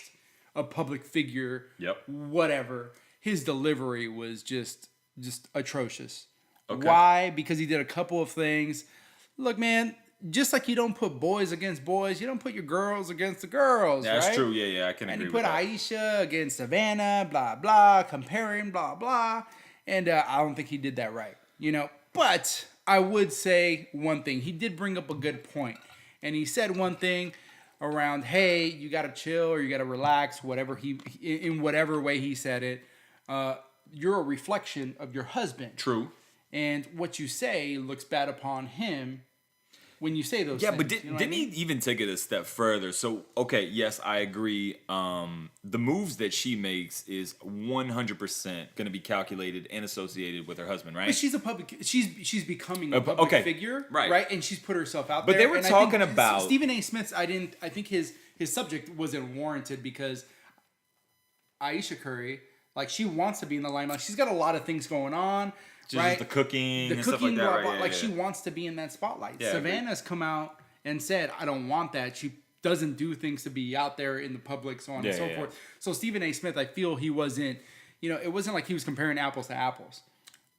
D: a public figure.
C: Yep.
D: Whatever. His delivery was just atrocious.
C: Okay.
D: Why? Because he did a couple of things. Look, man, just like you don't put boys against boys, you don't put your girls against the girls.
C: That's
D: right?
C: true. Yeah, I can
D: And
C: agree
D: he put
C: with that.
D: Aisha against Savannah, blah, blah, comparing, blah, blah. And I don't think he did that right, you know. But I would say one thing. He did bring up a good point. And he said one thing around, hey, you got to chill or you got to relax, whatever in whatever way he said it. You're a reflection of your husband.
C: True.
D: And what you say looks bad upon him when you say those things.
C: Yeah, but
D: you know what
C: didn't
D: I mean?
C: he even take it a step further? So, okay, yes, I agree. The moves that she makes is 100% going to be calculated and associated with her husband, right?
D: But she's becoming a public figure,
C: right?
D: And she's put herself out
C: But
D: there.
C: they were
D: And I
C: talking
D: think
C: about
D: Stephen A. Smith's. I think his subject wasn't warranted because Aisha Curry, like, she wants to be in the limelight. She's got a lot of things going on,
C: Just the cooking and stuff like that, right? Yeah,
D: like she wants to be in that spotlight.
C: Yeah,
D: Savannah's come out and said, I don't want that. She doesn't do things to be out there in the public, so on and so forth. So Stephen A. Smith, I feel he wasn't, it wasn't like he was comparing apples to apples.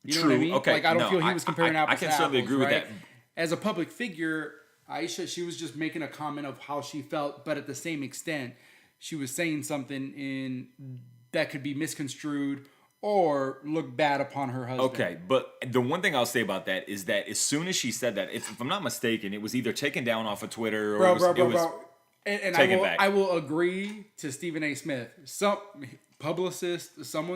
D: You know what I mean?
C: Okay.
D: Like, I don't feel he was comparing apples to apples. I can certainly
C: agree with that.
D: As a public figure, Aisha, she was just making a comment of how she felt, but at the same extent, she was saying something that could be misconstrued or look bad upon her husband.
C: Okay, but the one thing I'll say about that is that as soon as she said that, if I'm not mistaken, it was either taken down off of Twitter or it was
D: And
C: taken back.
D: I will agree to Stephen A. Smith. Someone's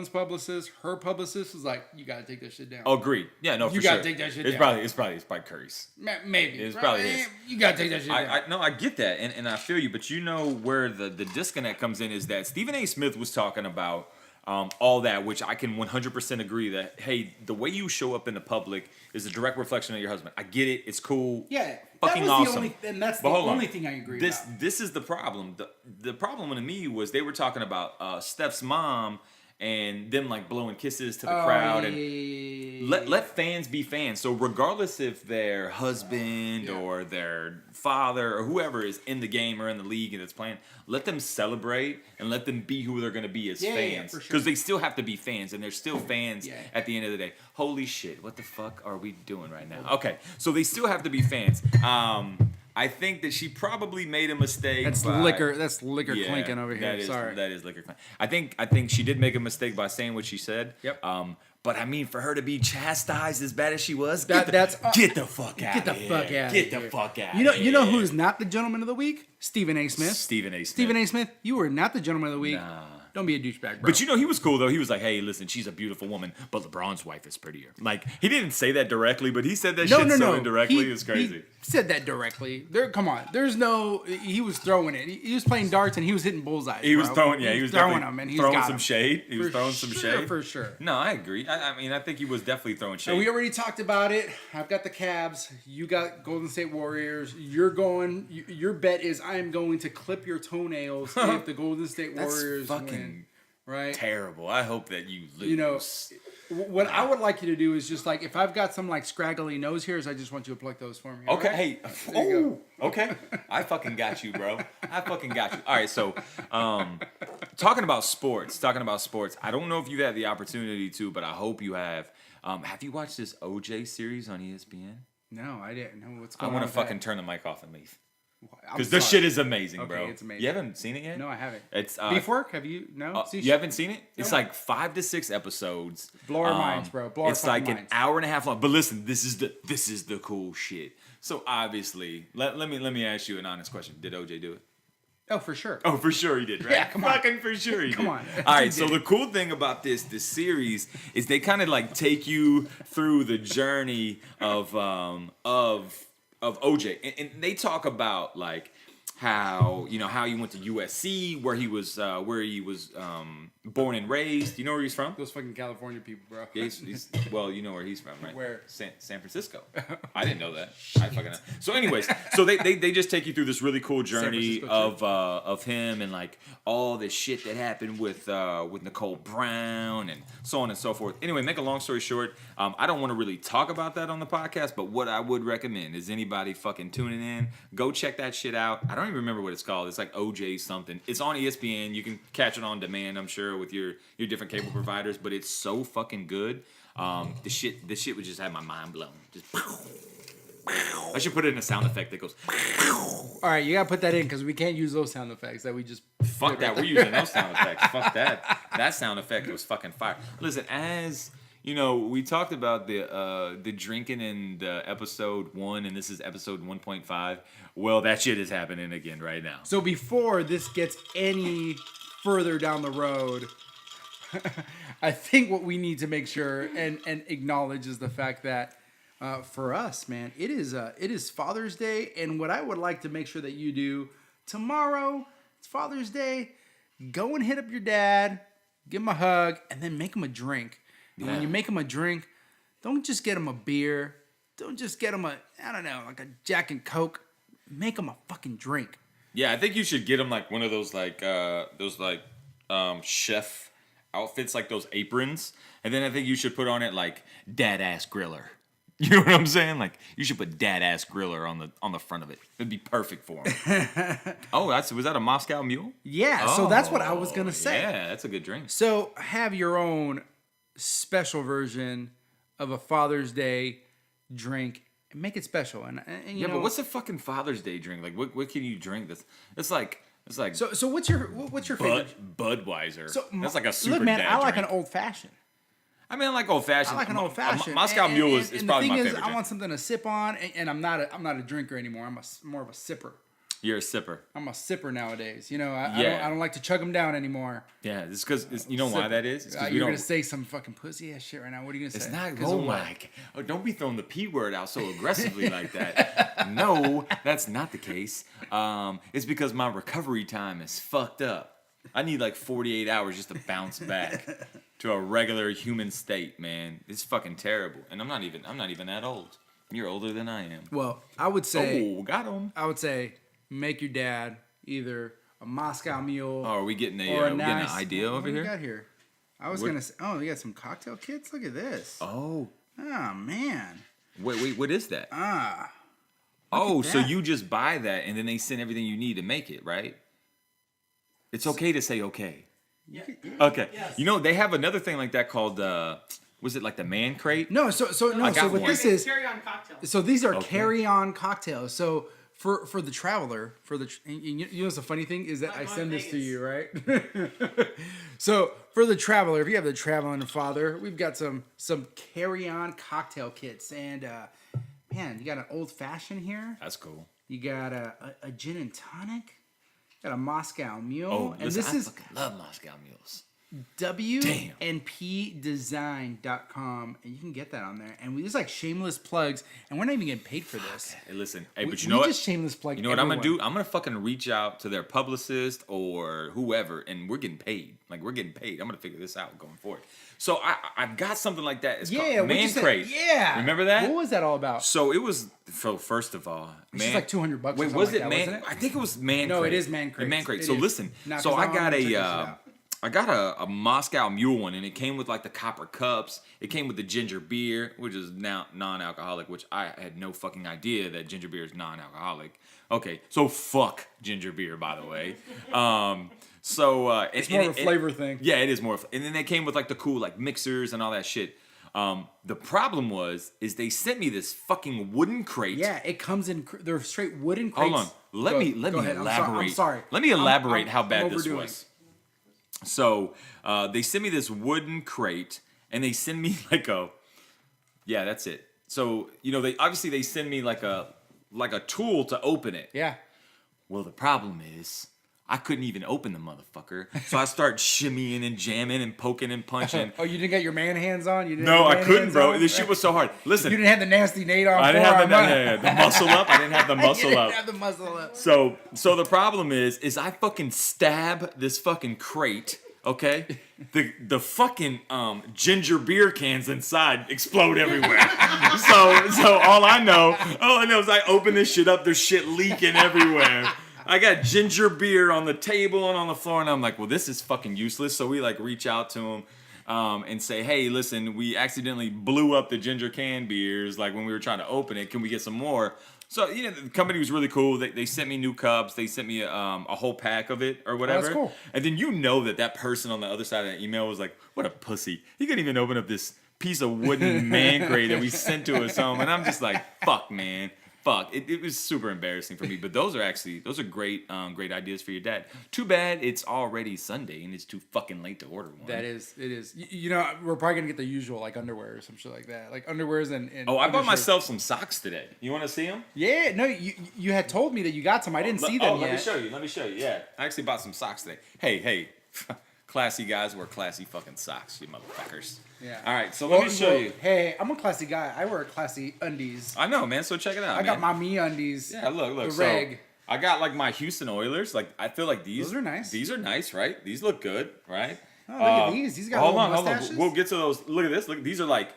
D: publicist, her publicist was like, you gotta take that shit down.
C: Agreed. Yeah, no, for sure.
D: You gotta take that shit down.
C: It's probably Curry's.
D: Maybe.
C: It's probably his.
D: You gotta take that shit down.
C: I get that, and I feel you, but you know where the disconnect comes in is that Stephen A. Smith was talking about all that, which I can 100% agree that, hey, the way you show up in the public is a direct reflection of your husband. I get it. It's cool.
D: Yeah.
C: Fucking awesome.
D: That's the only thing I agree about.
C: This is the problem. The problem to me was they were talking about Steph's mom and them like blowing kisses to the crowd and let fans be fans. So regardless if their husband or their father or whoever is in the game or in the league and that's playing, let them celebrate and let them be who they're going to be as fans. Because they still have to be fans and they're still fans at the end of the day. Holy shit, what the fuck are we doing right now? Okay, so they still have to be fans. I think that she probably made a mistake.
D: That's liquor clinking over here. Sorry.
C: That is liquor clinking. I think she did make a mistake by saying what she said.
D: Yep.
C: But I mean, for her to be chastised as bad as she was, get the fuck out.
D: Get the fuck out.
C: Get the fuck out.
D: You know who's not the gentleman of the week? Stephen A. Smith.
C: Stephen A.
D: Smith, you were not the gentleman of the week.
C: Nah.
D: Don't be a douchebag, bro.
C: But he was cool though. He was like, "Hey, listen, she's a beautiful woman, but LeBron's wife is prettier." Like he didn't say that directly, but he said that so indirectly. It was crazy.
D: He said that directly. Come on. There's no. He was throwing it. He was playing darts and he was hitting bullseyes.
C: He was throwing. Yeah, he was
D: throwing them and
C: throwing some shade. He was throwing some shade
D: for sure.
C: No, I agree. I mean, I think he was definitely throwing shade.
D: And we already talked about it. I've got the Cavs. You got Golden State Warriors. You're going. Your bet is I am going to clip your toenails if the Golden State Warriors win. Right?
C: Terrible. I hope that you lose.
D: You know, what I would like you to do is just like, if I've got some like scraggly nose hairs, I just want you to pluck those for me.
C: Okay.
D: Right?
C: Hey. Okay. I fucking got you, bro. I fucking got you. All right. So, talking about sports. I don't know if you've had the opportunity to, but I hope you have. Have you watched this OJ series on ESPN?
D: No, I didn't know what's going on.
C: I want to fucking turn the mic off and leave. Because this shit is amazing, bro.
D: It's amazing.
C: You haven't seen it yet?
D: No, I haven't.
C: It's
D: Beef Work? Have you? No?
C: You haven't seen it? It's like 5 to 6 episodes.
D: Blow our minds, bro.
C: It's like an hour and a half long. But listen, this is the cool shit. So obviously, let me ask you an honest question. Did OJ do it?
D: Oh, for sure.
C: Oh, for sure he did, right?
D: Yeah, come on.
C: Fucking for sure he did.
D: Come on.
C: All right, so the cool thing about this series is they kind of like take you through the journey of OJ, and they talk about like how he went to USC, where he was born and raised. You know where he's from?
D: Those fucking California people, bro.
C: Yeah, well, you know where he's from, right?
D: Where?
C: San Francisco. I didn't know that. I fucking know. So, anyways, so they just take you through this really cool journey of him and like all this shit that happened with Nicole Brown and so on and so forth. Anyway, make a long story short, I don't want to really talk about that on the podcast, but what I would recommend is anybody fucking tuning in, go check that shit out. I don't even remember what it's called. It's like OJ something. It's on ESPN. You can catch it on demand, I'm sure, with your different cable providers, but it's so fucking good. The shit would just have my mind blown. Just I should put it in a sound effect that goes.
D: All right, you gotta put that in because we can't use those sound effects that we just.
C: Fuck that. We're using those sound effects. Fuck that. That sound effect was fucking fire. Listen, as you know, we talked about the drinking in the episode 1, and this is episode 1.5. Well, that shit is happening again right now.
D: So before this gets any further down the road, I think what we need to make sure and acknowledge is the fact that for us, man, it is Father's Day, and what I would like to make sure that you do tomorrow, it's Father's Day, go and hit up your dad, give him a hug, and then make him a drink. And when you make him a drink, don't just get him a beer, don't just get him like a Jack and Coke, make him a fucking drink.
C: Yeah, I think you should get him like one of those chef outfits, like those aprons, and then I think you should put on it like dad ass griller. You know what I'm saying? Like you should put dad ass griller on the front of it. It'd be perfect for him. Oh, was that a Moscow Mule?
D: Yeah, so that's what I was gonna say.
C: Yeah, that's a good drink.
D: So have your own special version of a Father's Day drink and make it special. And you know,
C: but what's a fucking Father's Day drink? Like what can you drink that's it's like
D: so what's your favorite?
C: Budweiser. So that's like a super
D: look, man,
C: dad
D: I like
C: drink.
D: an old fashioned.
C: I mean, I like old fashioned.
D: I like an old fashioned.
C: Moscow Mule is probably my favorite drink.
D: I want something to sip on, and I'm not a drinker anymore. I'm more of a sipper.
C: You're a sipper.
D: I'm a sipper nowadays. You know, I don't like to chug them down anymore.
C: Yeah, it's because you know why that is. It's
D: you're gonna say some fucking pussy ass shit right now. What are you gonna say?
C: It's not. Oh my! Oh, don't be throwing the P word out so aggressively like that. No, that's not the case. It's because my recovery time is fucked up. I need like 48 hours just to bounce back to a regular human state, man. It's fucking terrible. And I'm not even that old. You're older than I am.
D: Well, I would say
C: got him.
D: I would say make your dad either a Moscow Mule.
C: Oh, are we getting
D: an
C: idea over here?
D: What do you got here? I was gonna say, you got some cocktail kits. Look at this.
C: Oh
D: man.
C: Wait, what is that? So you just buy that and then they send everything you need to make it, right? It's okay to say okay.
D: Yeah.
C: Okay.
D: Yes.
C: You know, they have another thing like that called, was it like the man crate?
D: No, so what this is,
B: carry-on cocktails.
D: So these are carry-on cocktails. So for the traveler, you know what's the funny thing is that I send this to you, right? So for the traveler, if you have the traveling father, we've got some carry-on cocktail kits. And man, you got an old fashioned here.
C: That's cool.
D: You got a gin and tonic. Got a Moscow Mule.
C: Oh,
D: and
C: listen,
D: this
C: I
D: is
C: fucking love Moscow Mules.
D: WNPdesign.com, and you can get that on there. And we just like shameless plugs, and we're not even getting paid for this.
C: Hey, listen, but you know what?
D: Just shameless plug.
C: You know what I'm gonna do? I'm gonna fucking reach out to their publicist or whoever, and we're getting paid. Like we're getting paid. I'm gonna figure this out going forward. So I've got something like that. It's called Man Crate.
D: Yeah,
C: remember that?
D: What was that all about?
C: So it was. So first of all,
D: it's just like $200.
C: Wait, was it Man? I think it was Man Crate.
D: No, it is Man Crate.
C: Man Crate. So listen. So I got a Moscow Mule one, and it came with like the copper cups. It came with the ginger beer, which is now non-alcoholic, which I had no fucking idea that ginger beer is non-alcoholic. Okay, so fuck ginger beer, by the way. It's more
D: of a flavor thing.
C: Yeah, it is more. And then they came with like the cool like mixers and all that shit. The problem is they sent me this fucking wooden crate.
D: Yeah, it comes in. They're straight wooden crates.
C: Hold on. Let me elaborate.
D: I'm sorry.
C: Let me elaborate how bad this
D: overdoing.
C: was. So they send me this wooden crate, and they send me like that's it. So they send me like a tool to open it.
D: Yeah.
C: Well, the problem is I couldn't even open the motherfucker, so I start shimmying and jamming and poking and punching.
D: Oh, you didn't get your man hands on?
C: No, I couldn't, bro. This shit was so hard. Listen,
D: you didn't have the nasty Nate on.
C: I didn't have the muscle up. I didn't have the muscle
D: you
C: up.
D: didn't have the muscle up.
C: So the problem is I fucking stab this fucking crate. Okay, the fucking ginger beer cans inside explode everywhere. so all I know is I open this shit up. There's shit leaking everywhere. I got ginger beer on the table and on the floor, and I'm like, well, this is fucking useless. So we like reach out to him and say, hey, listen, we accidentally blew up the ginger can beers like when we were trying to open it. Can we get some more? So, the company was really cool. They sent me new cups. They sent me a whole pack of it or whatever.
D: That's cool.
C: And then that person on the other side of that email was like, what a pussy. He couldn't even open up this piece of wooden man crate that we sent to us home. And I'm just like, fuck, man. Fuck. It was super embarrassing for me. But those are great great ideas for your dad. Too bad it's already Sunday and it's too fucking late to order one.
D: It is. We're probably going to get the usual, like, underwear or some shit like that. Like, underwears and
C: I bought myself some socks today. You want to see them?
D: Yeah. No, you had told me that you got some. I didn't see them yet.
C: Let me show you. Yeah. I actually bought some socks today. Hey. Classy guys wear classy fucking socks, you motherfuckers.
D: Yeah.
C: All right, so let me show you.
D: Hey, I'm a classy guy. I wear classy undies.
C: I know, man. So check it out.
D: I got my me undies.
C: Yeah, look.
D: The reg.
C: I got like my Houston Oilers. Like I feel like these.
D: Those are nice.
C: These are nice, right? These look good, right?
D: Oh, look at these. These got
C: hold
D: little
C: on.
D: mustaches.
C: We'll get to those. Look at this. Look, these are like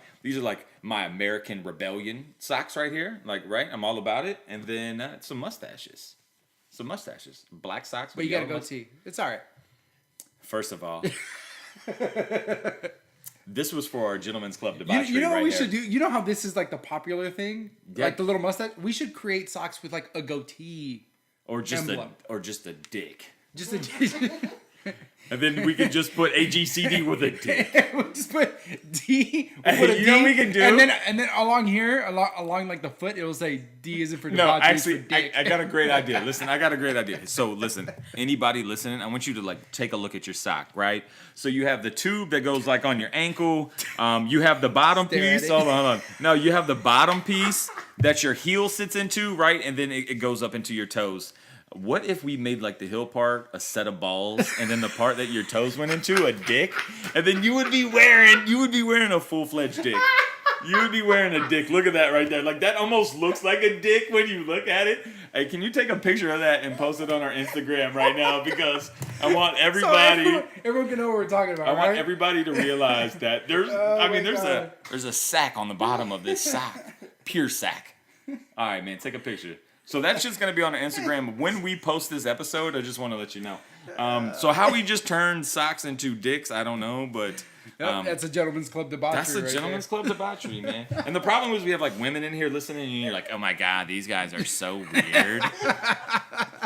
C: my American Rebellion socks right here. Like, right? I'm all about it. And then some mustaches. Black socks.
D: But you got a goatee. It's all right.
C: First of all, This was for our Gentlemen's Club Debauchery.
D: You know what
C: right
D: we
C: there.
D: should do? You know how this is like the popular thing?
C: Yeah.
D: Like the little mustache? We should create socks with like a goatee.
C: Or just
D: emblem.
C: a dick.
D: Just a
C: And then we could just put AGCD with a dick.
D: we'll just put D.
C: Hey,
D: Put a
C: you know
D: D,
C: what we can do?
D: And then along here, along like the foot, it will say D is it for
C: No,
D: debauchery,
C: actually,
D: for dick.
C: I got a great idea. Listen, I got a great idea. So listen, anybody listening, I want you to like take a look at your sock, right? So you have the tube that goes like on your ankle. You have the bottom
D: Stare at
C: piece.
D: it.
C: Hold on. No, you have the bottom piece that your heel sits into, right? And then it goes up into your toes. What if we made like the heel part a set of balls, and then the part that your toes went into a dick, and then you would be wearing a full-fledged dick. You would be wearing a dick. Look at that right there. Like that almost looks like a dick when you look at it. Hey, can you take a picture of that and post it on our Instagram right now? Because I want everybody.
D: So everyone can know what we're talking about.
C: I want
D: right?
C: everybody to realize that there's. There's a sack on the bottom of this sock, pure sack. All right, man, take a picture. So that's just going to be on our Instagram. When we post this episode, I just want to let you know. So how we just turned socks into dicks, I don't know, but...
D: that's a Gentlemen's Club Debauchery.
C: That's a
D: right
C: Gentlemen's
D: there.
C: Club Debauchery, man. And the problem is we have like women in here listening, and you're like, oh my God, these guys are so weird.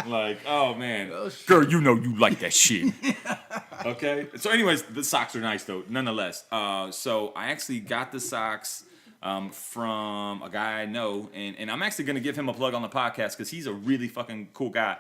C: Like, oh man. Girl, you know you like that shit. Okay? So anyways, the socks are nice though, nonetheless. So I actually got the socks... from a guy I know, and I'm actually going to give him a plug on the podcast because he's a really fucking cool guy.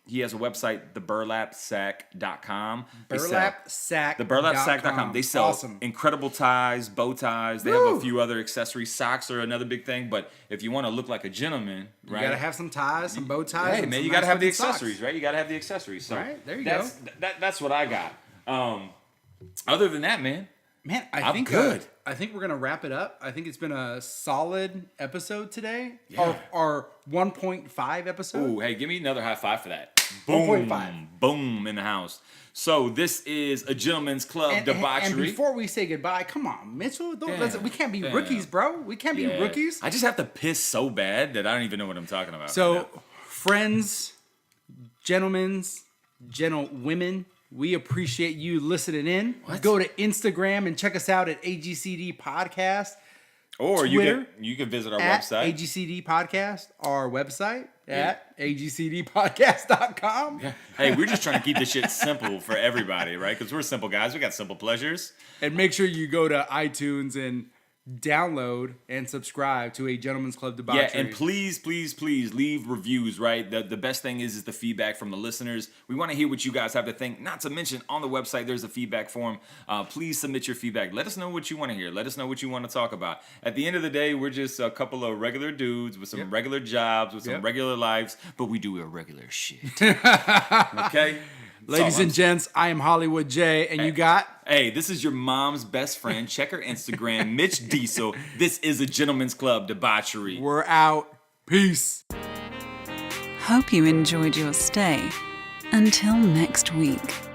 C: He has a website, theburlapsack.com.
D: Burlapsack.
C: Theburlapsack.com. They sell
D: awesome.
C: incredible ties, bow ties. They have a few other accessories. Socks are another big thing, but if you want to look like a gentleman, right?
D: You gotta have some ties, some bow ties.
C: Hey,
D: and
C: man,
D: some
C: you got to
D: nice
C: have the
D: looking socks.
C: accessories, right? You got to have the accessories. So
D: Right, there you
C: that's what I got. Other than that, man,
D: Man,
C: I'm
D: think
C: good.
D: I think we're gonna wrap it up. I think it's been a solid episode today.
C: Yeah.
D: Our 1.5 episode.
C: ooh, hey, give me another high five for that. Boom,
D: 1.5.
C: boom in the house. So this is a Gentlemen's Club Debauchery.
D: And before we say goodbye, come on, Mitchell. We can't be
C: Damn.
D: rookies, bro. We can't be
C: Yeah.
D: rookies.
C: I just have to piss so bad that I don't even know what I'm talking about.
D: So, friends, gentlewomen, we appreciate you listening in.
C: What?
D: Go to Instagram and check us out at AGCD Podcast.
C: or
D: Twitter
C: you can visit our
D: at
C: website.
D: AGCD Podcast, our website at agcdpodcast.com.
C: Yeah. Hey, we're just trying to keep this shit simple for everybody, right? Because we're simple guys. We got simple pleasures.
D: And make sure you go to iTunes and download and subscribe to a Gentlemen's Club Debauchery.
C: Yeah, and please leave reviews, right? The best thing is the feedback from the listeners. We want to hear what you guys have to think. Not to mention, on the website, there's a feedback form. Please submit your feedback. Let us know what you want to hear. Let us know what you want to talk about. At the end of the day, we're just a couple of regular dudes with some regular jobs, with some regular lives, but we do irregular shit. Okay?
D: Ladies and gents, I am Hollywood J, and you got...
C: Hey, this is your mom's best friend. Check her Instagram, Mitch Diesel. This is a Gentlemen's Club Debauchery.
D: We're out. Peace.
A: Hope you enjoyed your stay. Until next week.